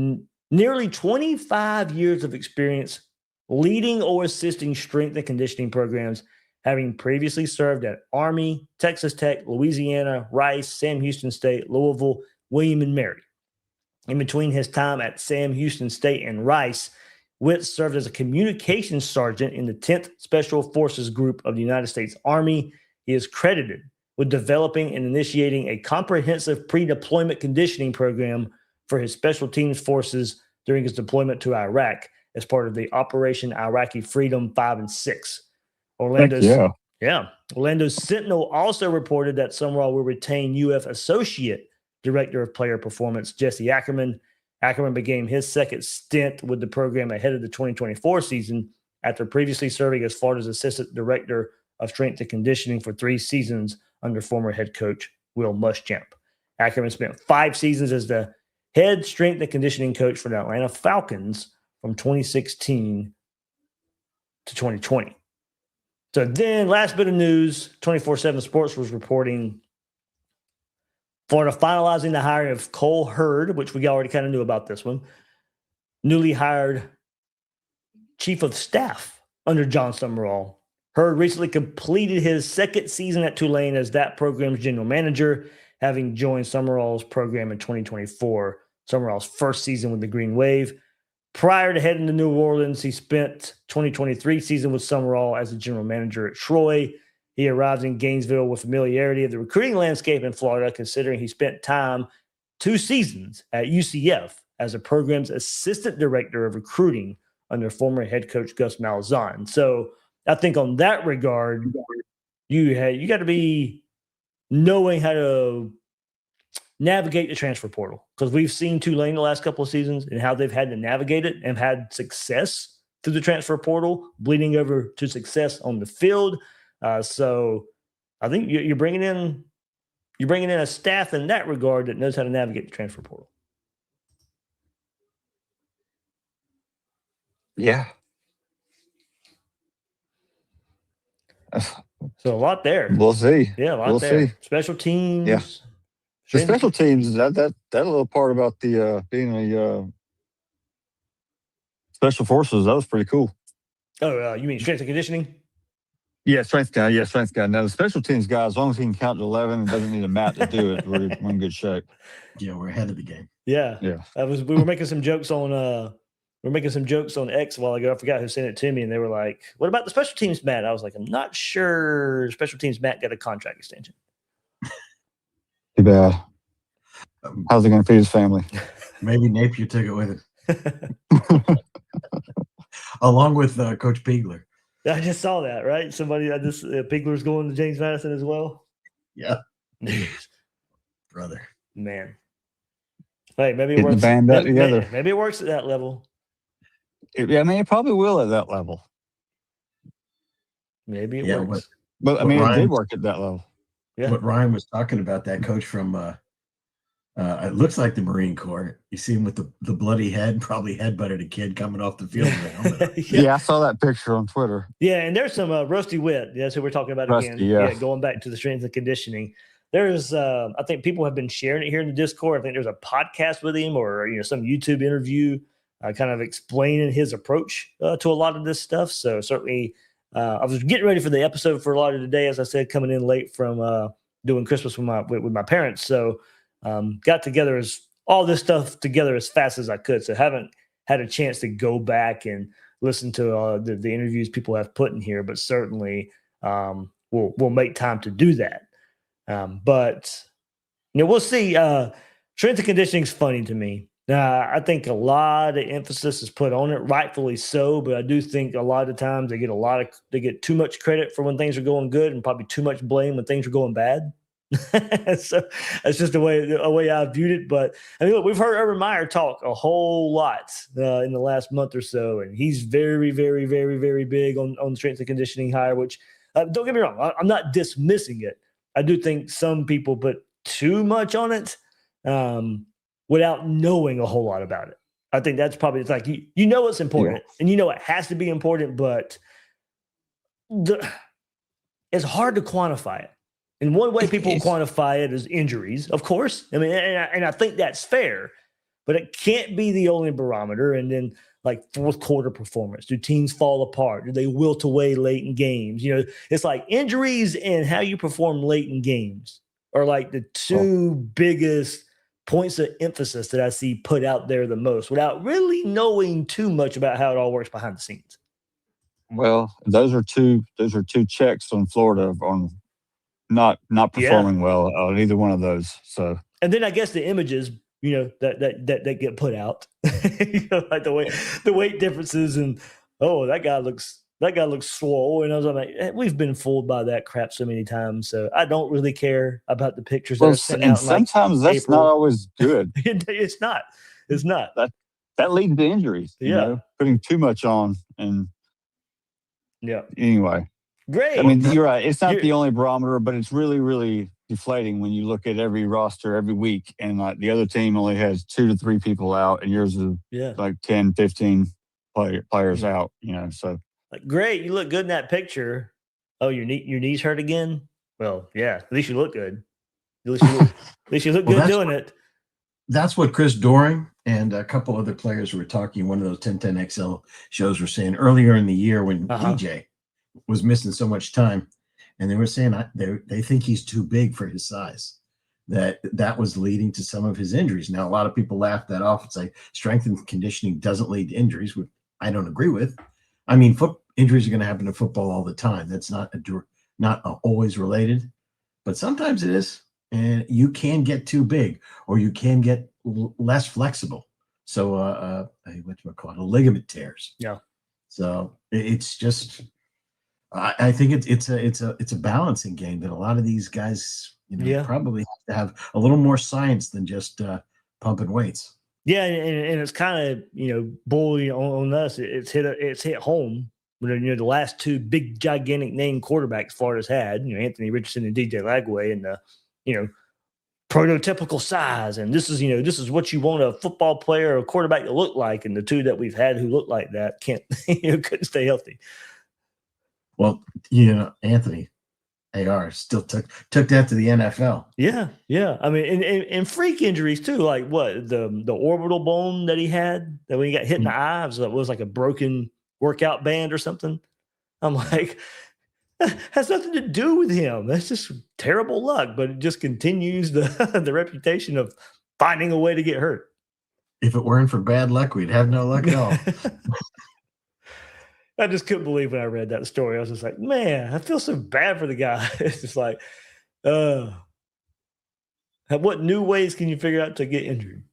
nearly 25 years of experience leading or assisting strength and conditioning programs, having previously served at Army, Texas Tech, Louisiana, Rice, Sam Houston State, Louisville, William and Mary. In between his time at Sam Houston State and Rice, Witt served as a communications sergeant in the 10th Special Forces Group of the United States Army. He is credited with developing and initiating a comprehensive pre-deployment conditioning program for his special teams forces during his deployment to Iraq as part of the Operation Iraqi Freedom 5 and 6. Orlando's Sentinel also reported that Sumrall will retain UF Associate Director of Player Performance Jesse Ackerman Ackerman began his second stint with the program ahead of the 2024 season after previously serving as Florida's assistant director of strength and conditioning for 3 seasons under former head coach Will Muschamp. Ackerman spent 5 seasons as the head strength and conditioning coach for the Atlanta Falcons from 2016 to 2020. So then, last bit of news, 24/7 Sports was reporting Florida finalizing the hiring of Cole Hurd, which we already kind of knew about this one, newly hired chief of staff under Jon Sumrall. Hurd recently completed his second season at Tulane as that program's general manager, having joined Sumrall's program in 2024, Sumrall's first season with the Green Wave. Prior to heading to New Orleans, he spent 2023 season with Sumrall as a general manager at Troy. He arrived in Gainesville with familiarity of the recruiting landscape in Florida, considering he spent time 2 seasons at UCF as the program's assistant director of recruiting under former head coach Gus Malzahn. So I think on that regard, you got to be knowing how to navigate the transfer portal, because we've seen Tulane the last couple of seasons and how they've had to navigate it and had success through the transfer portal, bleeding over to success on the field. So I think you're bringing in a staff in that regard that knows how to navigate the transfer portal. Yeah. So a lot there. We'll see. Yeah, a lot we'll there. See. Special teams. Yeah. The special teams, that little part about the being a special forces, that was pretty cool. Oh, you mean strength and conditioning? Yeah, strength guy. Yeah, strength guy. Now, the special teams guy, as long as he can count to 11 and doesn't need a mat to do it, we're in good shape. Yeah, we're ahead of the game. Yeah. Yeah. We were making some jokes on X a while ago. I forgot who sent it to me, and they were like, "What about the special teams mat?" I was like, "I'm not sure special teams mat got a contract extension." Too bad. How's he going to feed his family? Maybe Napier took it with him. Along with Coach Pigler. I just saw that, right? Pigler's going to James Madison as well. Yeah. Brother. Man. Hey, maybe it Getting works. the band back together. Maybe it works at that level. It probably will at that level. Maybe it works. But it did work at that level. Yeah. What Ryan was talking about, that coach from it looks like the Marine Corps. You see him with the bloody head, probably headbutted a kid coming off the field with a helmet. Yeah, I saw that picture on Twitter. Yeah, and there's some Rusty Witt. That's who we're talking about again. Yeah, going back to the strength and conditioning. There's, I think people have been sharing it here in the Discord. I think there's a podcast with him, or some YouTube interview, kind of explaining his approach to a lot of this stuff. So certainly, I was getting ready for the episode for a lot of today, as I said, coming in late from doing Christmas with my parents. So got together all this stuff together as fast as I could. So haven't had a chance to go back and listen to the interviews people have put in here, but certainly we'll make time to do that. But we'll see. Strength and conditioning is funny to me. I think a lot of emphasis is put on it, rightfully so. But I do think a lot of times they get too much credit for when things are going good, and probably too much blame when things are going bad. So that's just a way I viewed it. But I mean, look, we've heard Urban Meyer talk a whole lot in the last month or so, and he's very, very, very, very big on strength and conditioning hire. Which don't get me wrong, I'm not dismissing it. I do think some people put too much on it without knowing a whole lot about it. I think that's probably, it's like, you know it's important, and you know it has to be important, but it's hard to quantify it. And one way people quantify it is injuries, of course. I mean, and I think that's fair, but it can't be the only barometer. And then, like, fourth quarter performance. Do teams fall apart? Do they wilt away late in games? It's like injuries and how you perform late in games are like the two biggest points of emphasis that I see put out there the most, without really knowing too much about how it all works behind the scenes. Well, those are two checks on Florida on not performing well on either one of those. So, and then I guess the images, that get put out, like the weight differences, and that guy looks swole. And I was like, we've been fooled by that crap so many times. So I don't really care about the pictures that are sent out. Sometimes that's April. Not always good. It's not. It's not. That leads to injuries. Yeah. Putting too much on, and anyway. Great. I mean, you're right. It's not the only barometer, but it's really, really deflating when you look at every roster every week, and like the other team only has 2 to 3 people out, and yours is like 10, 15 players out. So great. You look good in that picture. Oh, your knees hurt again? Well, yeah. At least you look good. At least you look good doing it. That's what Chris Doring and a couple other players were talking. One of those 1010XL shows were saying earlier in the year when DJ was missing so much time, and they were saying they think he's too big for his size. That was leading to some of his injuries. Now, a lot of people laugh that off and say strength and conditioning doesn't lead to injuries, which I don't agree with. I mean, injuries are going to happen in football all the time. That's not always related, but sometimes it is. And you can get too big, or you can get less flexible. So, a ligament tears. Yeah. So it's just, I think it's a balancing game that a lot of these guys, probably have to have a little more science than just pumping weights. Yeah, and it's kind of bullying on us. It's hit home. The last 2 big gigantic name quarterbacks Florida's had, Anthony Richardson and DJ Lagway, and prototypical size, and this is what you want a football player or a quarterback to look like, and the 2 that we've had who look like that couldn't stay healthy. Well, Anthony AR still took that to the NFL. Yeah. I mean, and freak injuries too, like what the orbital bone that he had that when he got hit in the eye was like a broken workout band or something. I'm like, has nothing to do with him. That's just terrible luck, but it just continues the reputation of finding a way to get hurt. If it weren't for bad luck, we'd have no luck at all. I just couldn't believe when I read that story. I was just like, man, I feel so bad for the guy. It's just like, what new ways can you figure out to get injured?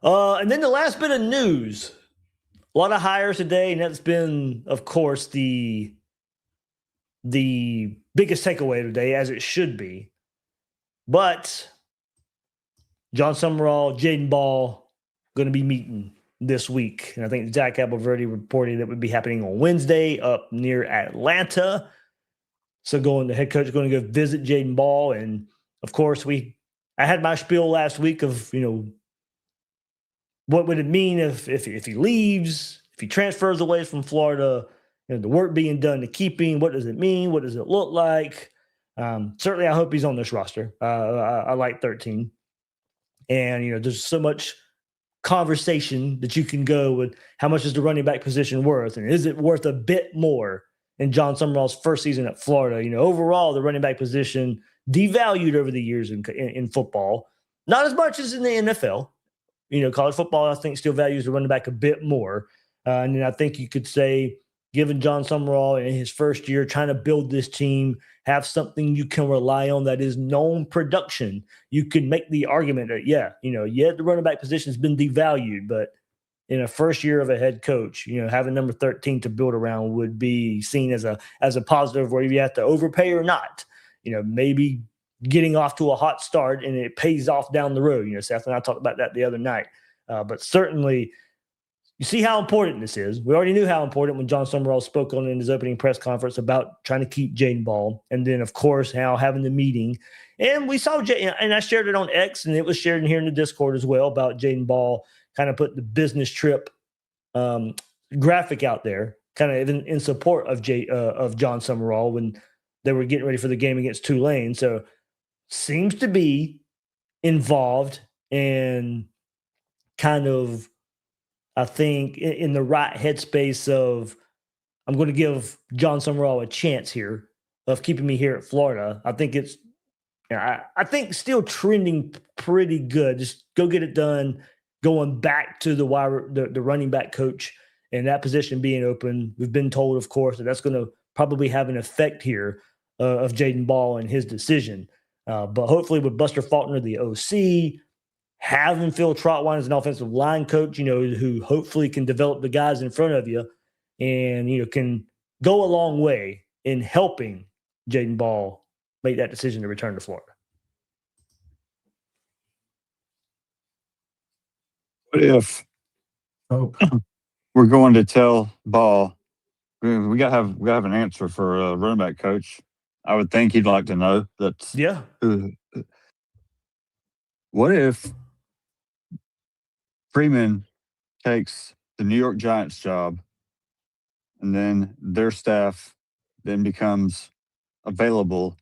And then the last bit of news. A lot of hires today, and that's been, of course, the biggest takeaway today, as it should be. But Jon Sumrall, Jaden Ball, going to be meeting this week. And I think Zach Abelverde reported that would be happening on Wednesday up near Atlanta. So the head coach is going to go visit Jaden Ball. And, of course, I had my spiel last week of, what would it mean if he leaves, if he transfers away from Florida, the work being done to keep him? What does it mean? What does it look like? Certainly, I hope he's on this roster. I like 13. And, there's so much conversation that you can go with how much is the running back position worth? And is it worth a bit more in Jon Sumrall's first season at Florida? Overall, the running back position devalued over the years in football. Not as much as in the NFL. College football, I think, still values the running back a bit more. And then I think you could say, given Jon Sumrall in his first year trying to build this team, have something you can rely on that is known production, you can make the argument that, the running back position has been devalued, but in a first year of a head coach, having number 13 to build around would be seen as a positive, where you have to overpay or not. Maybe getting off to a hot start and it pays off down the road. Seth and I talked about that the other night. But certainly, you see how important this is. We already knew how important when Jon Sumrall spoke on in his opening press conference about trying to keep Jaden Ball. And then, of course, how having the meeting. And we saw and I shared it on X, and it was shared in here in the Discord as well, about Jaden Ball kind of put the business trip graphic out there, kind of in support of Jon Sumrall when they were getting ready for the game against Tulane. So seems to be involved and kind of, I think, in the right headspace of, I'm going to give Jon Sumrall a chance here of keeping me here at Florida. I think it's, I think still trending pretty good. Just go get it done. Going back to the running back coach and that position being open. We've been told, of course, that that's going to probably have an effect here of Jaden Ball and his decision. But hopefully with Buster Faulkner, the OC, having Phil Trotwine as an offensive line coach, who hopefully can develop the guys in front of you and, can go a long way in helping Jaden Ball make that decision to return to Florida. What if Hope. we're going to tell Ball we gotta have an answer for a running back coach? I would think he'd like to know. That's Yeah. What if Freeman takes the New York Giants job, and then their staff then becomes available,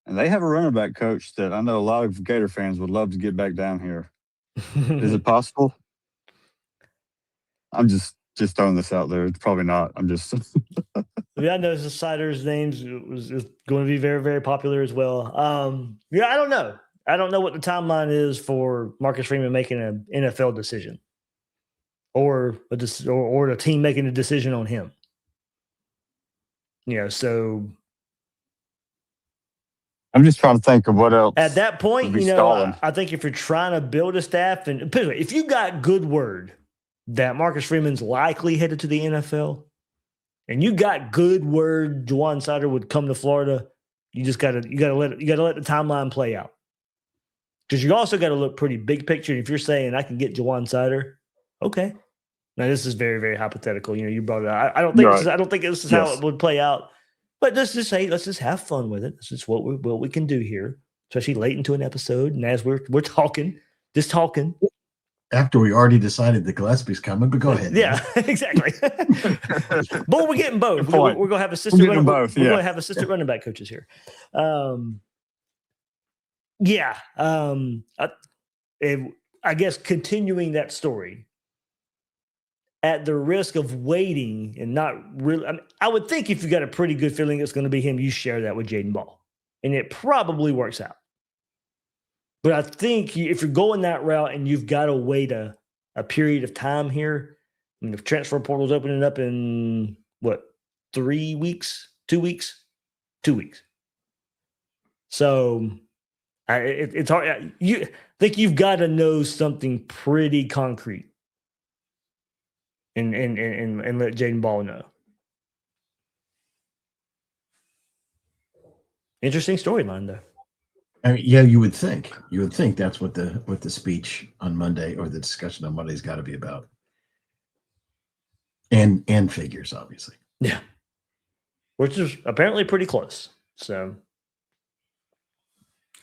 and they have a running back coach that I know a lot of Gator fans would love to get back down here? Is it possible? I'm just throwing this out there. It's probably not. I'm just. Yeah, I know the Sider's names is going to be very, very popular as well. Yeah, I don't know. I don't know what the timeline is for Marcus Freeman making an NFL decision, or the team making a decision on him. So I'm just trying to think of what else. At that point, I think if you're trying to build a staff, and if you got good word that Marcus Freeman's likely headed to the NFL, and you got good word Juwan Sider would come to Florida, you gotta let the timeline play out. Because you also got to look pretty big picture. If you're saying I can get Juwan Sider, okay. Now this is very, very hypothetical. You brought it up. I don't think this is how it would play out. But let's just have fun with it. This is what we can do here, especially late into an episode. And as we're talking. After we already decided that Gillespie's coming, but go ahead. Yeah, exactly. But we're getting both. We're going to have assistant running back. We're going to have assistant running back coaches here. I guess continuing that story at the risk of waiting and not really, I would think if you got a pretty good feeling it's going to be him, you share that with Jaden Ball, and it probably works out. But I think if you're going that route and you've got to wait a period of time here, the transfer portal's opening up in 3 weeks, 2 weeks, 2 weeks. So it's hard. I think you've got to know something pretty concrete and let Jaden Ball know. Interesting storyline, though. I mean, yeah, you would think that's what the speech on Monday or the discussion on Monday's got to be about, and figures, obviously. Yeah, which is apparently pretty close. So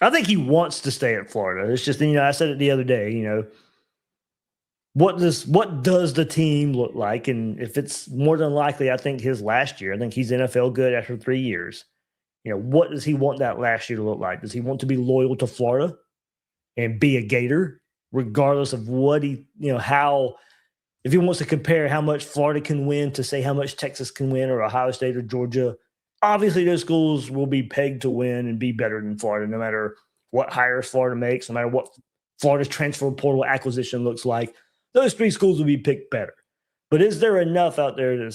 I think he wants to stay at Florida. It's just, I said it the other day, what does the team look like? And if it's more than likely, I think his last year, I think he's NFL good after 3 years. What does he want that last year to look like? Does he want to be loyal to Florida and be a Gator, regardless of what if he wants to compare how much Florida can win to say how much Texas can win or Ohio State or Georgia? Obviously, those schools will be pegged to win and be better than Florida, no matter what hires Florida makes, no matter what Florida's transfer portal acquisition looks like. Those 3 schools will be picked better. But is there enough out there to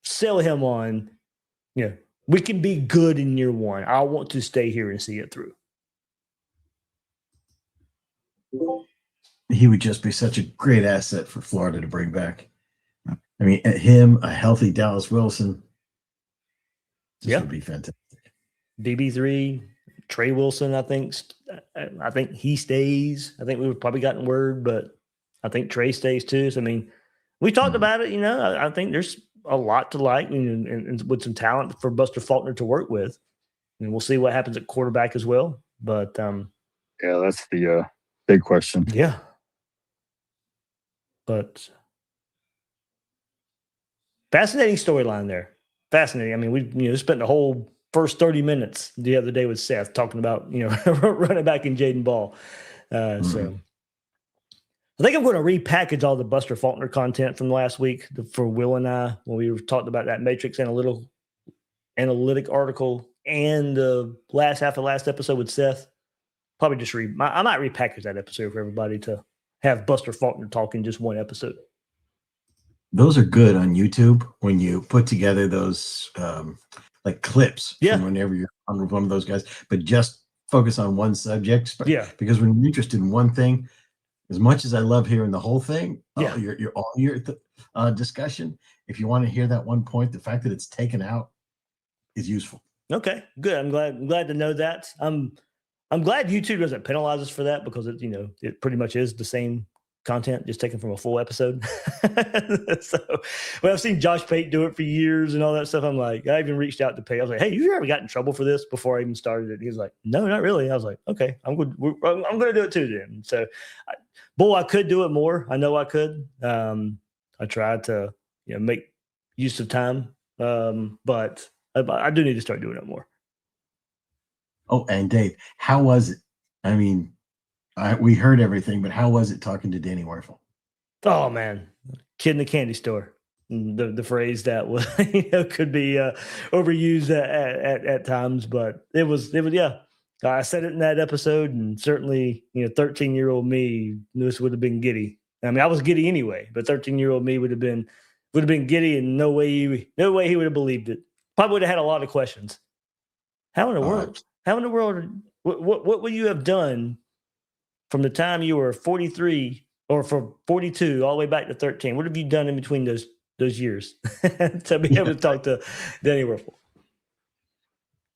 sell him on? We can be good in year 1. I want to stay here and see it through. He would just be such a great asset for Florida to bring back. I mean, him, a healthy Dallas Wilson, would be fantastic. DB3, Trey Wilson, I think he stays. I think we've probably gotten word, but I think Trey stays too. So, we talked about it. I think there's a lot to like and with some talent for Buster Faulkner to work with. And we'll see what happens at quarterback as well. But that's the big question. Yeah. But fascinating storyline there. Fascinating. We spent the whole first 30 minutes the other day with Seth talking about, running back in Jaden Ball. So I think I'm going to repackage all the Buster Faulkner content from last week for Will and I when we talked about that Matrix analytic article and the last half of last episode with Seth. Probably just I might repackage that episode for everybody to have Buster Faulkner talk in just one episode. Those are good on YouTube when you put together those like clips from whenever you're on one of those guys, but just focus on one subject. Yeah. Because when you're interested in one thing, as much as I love hearing the whole thing, your discussion, if you want to hear that one point, the fact that it's taken out is useful. Okay, good. I'm glad to know that. I'm glad YouTube doesn't penalize us for that because it pretty much is the same content just taken from a full episode. So when I've seen Josh Pate do it for years and all that stuff, I'm like, I even reached out to Pate. I was like, hey, you ever got in trouble for this before I even started it? He was like, no, not really. I was like, okay, I'm good. I'm going to do it too then. So, I could do it more. I know I could. I tried to make use of time, but I do need to start doing it more. Oh, and Dave, how was it? I mean, we heard everything, but how was it talking to Danny Werfel? Oh man, kid in the candy store. The phrase that was could be overused at times, but it was yeah. I said it in that episode, and certainly 13-year-old me this would have been giddy. I mean, I was giddy anyway, but 13-year-old me would have been giddy, and no way he would have believed it. Probably would have had a lot of questions. How in the world? How in the world? What would you have done from the time you were 43 or from 42 all the way back to 13? What have you done in between those years to be able to talk to Danny Werfel?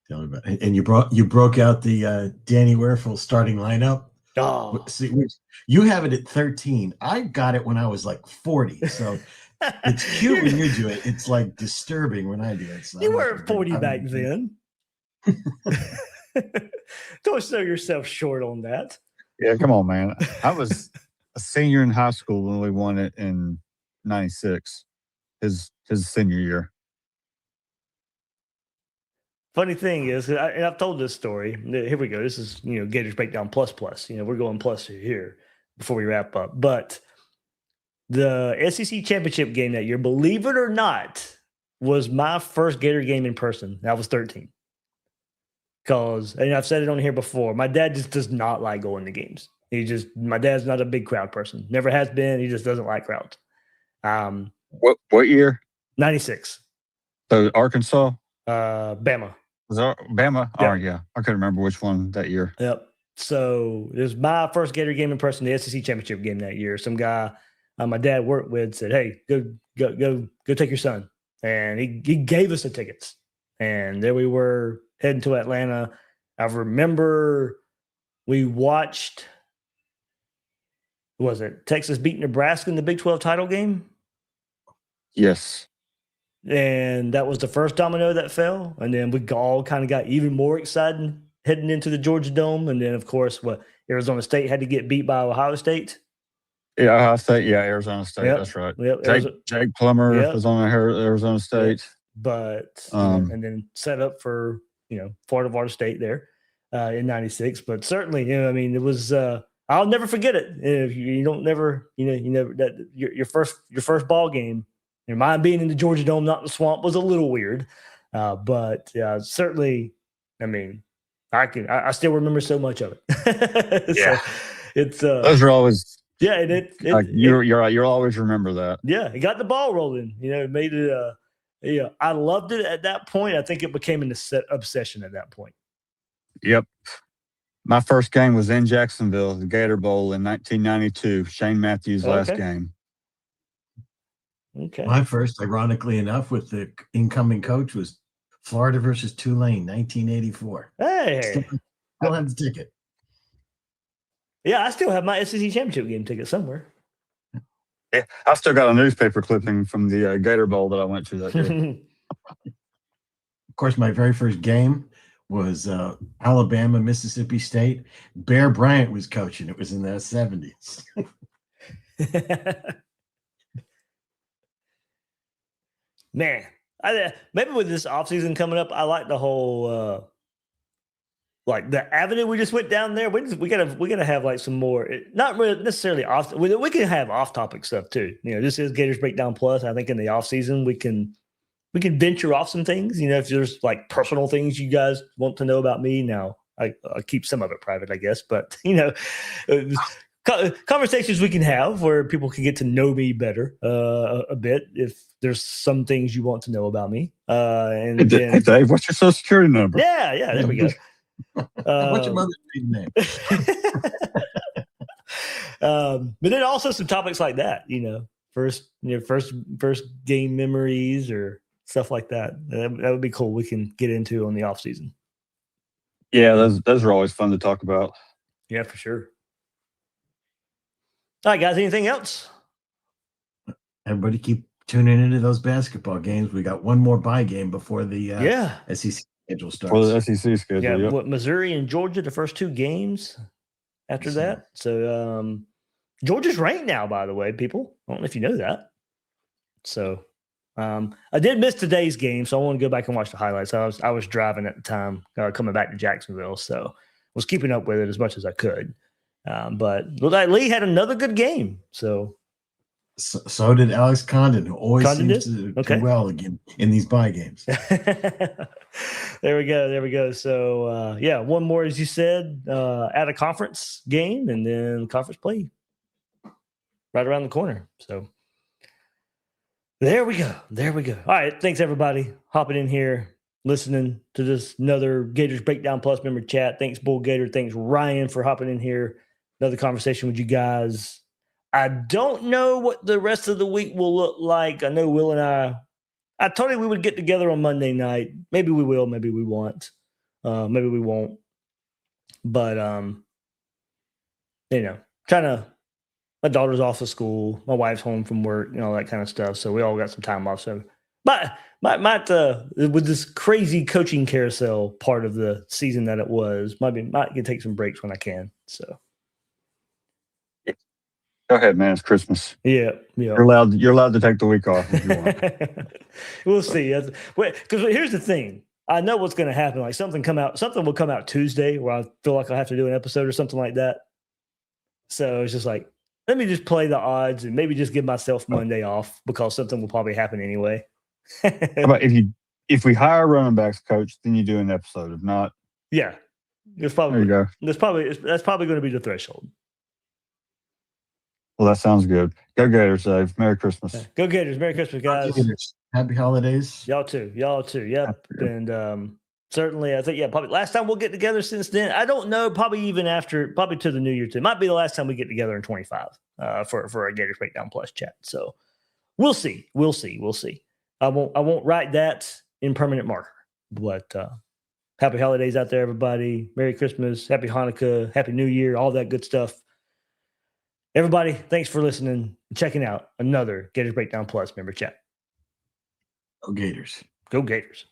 Tell me about it. And you broke out the Danny Werfel starting lineup. Oh, see, you have it at 13. I got it when I was like 40. So it's cute when you do it. It's like disturbing when I do it. So you weren't 40 back then. Don't sell yourself short on that. Yeah, come on, man. I was a senior in high school when we won it in '96, his senior year. Funny thing is, and I've told this story. Here we go. This is Gators Breakdown plus. We're going plus here before we wrap up. But the SEC championship game that year, believe it or not, was my first Gator game in person. I was 13. Because, and I've said it on here before, my dad just does not like going to games. My dad's not a big crowd person. Never has been. He just doesn't like crowds. What year? 96. So Arkansas? Bama. Was that Bama? Yep. Oh, yeah. I couldn't remember which one that year. Yep. So it was my first Gator game in person, the SEC championship game that year. Some guy my dad worked with said, hey, go take your son. And he gave us the tickets. And there we were heading to Atlanta. I remember we watched, was it Texas beat Nebraska in the Big 12 title game? Yes. And that was the first domino that fell. And then we all kind of got even more excited heading into the Georgia Dome. And then, of course, Arizona State had to get beat by Ohio State. Yeah, Ohio State. Yeah, Arizona State. Yep. That's right. Yep. Jake Plummer was on Arizona State. Yep. But and then set up for Florida State there in '96. But certainly, I mean, it was. I'll never forget it. If you don't never, that your first ball game. Mine being in the Georgia Dome, not in the swamp, was a little weird. But certainly, I mean, I still remember so much of it. Yeah, so it's those are always. Yeah, and you're right. You'll always remember that. Yeah, it got the ball rolling. It made it. I loved it at that point. I think it became an obsession at that point. Yep. My first game was in Jacksonville, the Gator Bowl in 1992. Shane Matthews' last game. Okay. My first, ironically enough, with the incoming coach was Florida versus Tulane, 1984. Hey. Still have the ticket. Yeah, I still have my SEC championship game ticket somewhere. Yeah, I still got a newspaper clipping from the Gator Bowl that I went to that year. Of course, my very first game was Alabama, Mississippi State. Bear Bryant was coaching. It was in the 70s. Man, maybe with this offseason coming up, I like the whole like the avenue we just went down there. We gotta have like some more, not really necessarily off. We can have off topic stuff too. This is Gators Breakdown Plus. I think in the off season we can venture off some things. If there's like personal things you guys want to know about me, now I keep some of it private, I guess. But conversations we can have where people can get to know me better a bit if there's some things you want to know about me. Hey, Dave, what's your social security number? Yeah, there we go. What's your mother's maiden name? But then also some topics like that, first game memories or stuff like that. That would be cool. We can get into on the off season. Yeah, those are always fun to talk about. Yeah, for sure. All right, guys. Anything else? Everybody keep tuning into those basketball games. We got one more bye game before the Yeah. SEC schedule For the starts. SEC schedule. Yeah. Yep. What, Missouri and Georgia, the first 2 games after that. So Georgia's ranked now, by the way, people. I don't know if you know that. So I did miss today's game, so I want to go back and watch the highlights. I was driving at the time, coming back to Jacksonville, so I was keeping up with it as much as I could. But looked like Lee had another good game. So did Alex Condon, who always Condon seems to Okay. do well again in these bye games. There we go. So yeah, one more, as you said, at a conference game, and then conference play right around the corner. So there we go. All right, thanks everybody hopping in here, listening to this another Gators Breakdown Plus member chat. Thanks Bull Gator. Thanks Ryan for hopping in here. Another conversation with you guys. I don't know what the rest of the week will look like. I know Will and I told him we would get together on Monday night. Maybe we will, maybe we won't. Maybe we won't. But trying to, my daughter's off of school, my wife's home from work, all that kind of stuff. So we all got some time off. So but might with this crazy coaching carousel part of the season that it was, might can take some breaks when I can. So Go ahead, man. It's Christmas. yeah. You're allowed to take the week off if you want. We'll see. Because here's the thing. I know what's going to happen. Like something will come out Tuesday where I feel like I'll have to do an episode or something like that. So it's just like, let me just play the odds and maybe just give myself Monday off because something will probably happen anyway. How about if we hire a running backs coach, then you do an episode. If not, yeah, there you go. That's probably going to be the threshold. Well, that sounds good. Go Gators, Dave. Merry Christmas. Go Gators. Merry Christmas, guys. Happy holidays. Y'all too. Yep. And certainly, I think, probably last time we'll get together since then. I don't know, probably even after, probably to the New Year too. It might be the last time we get together in 25 for a Gators Breakdown Plus chat. So we'll see. I won't write that in permanent marker. But happy holidays out there, everybody. Merry Christmas, Happy Hanukkah, Happy New Year, all that good stuff. Everybody, thanks for listening and checking out another Gators Breakdown Plus member chat. Go Gators. Go Gators.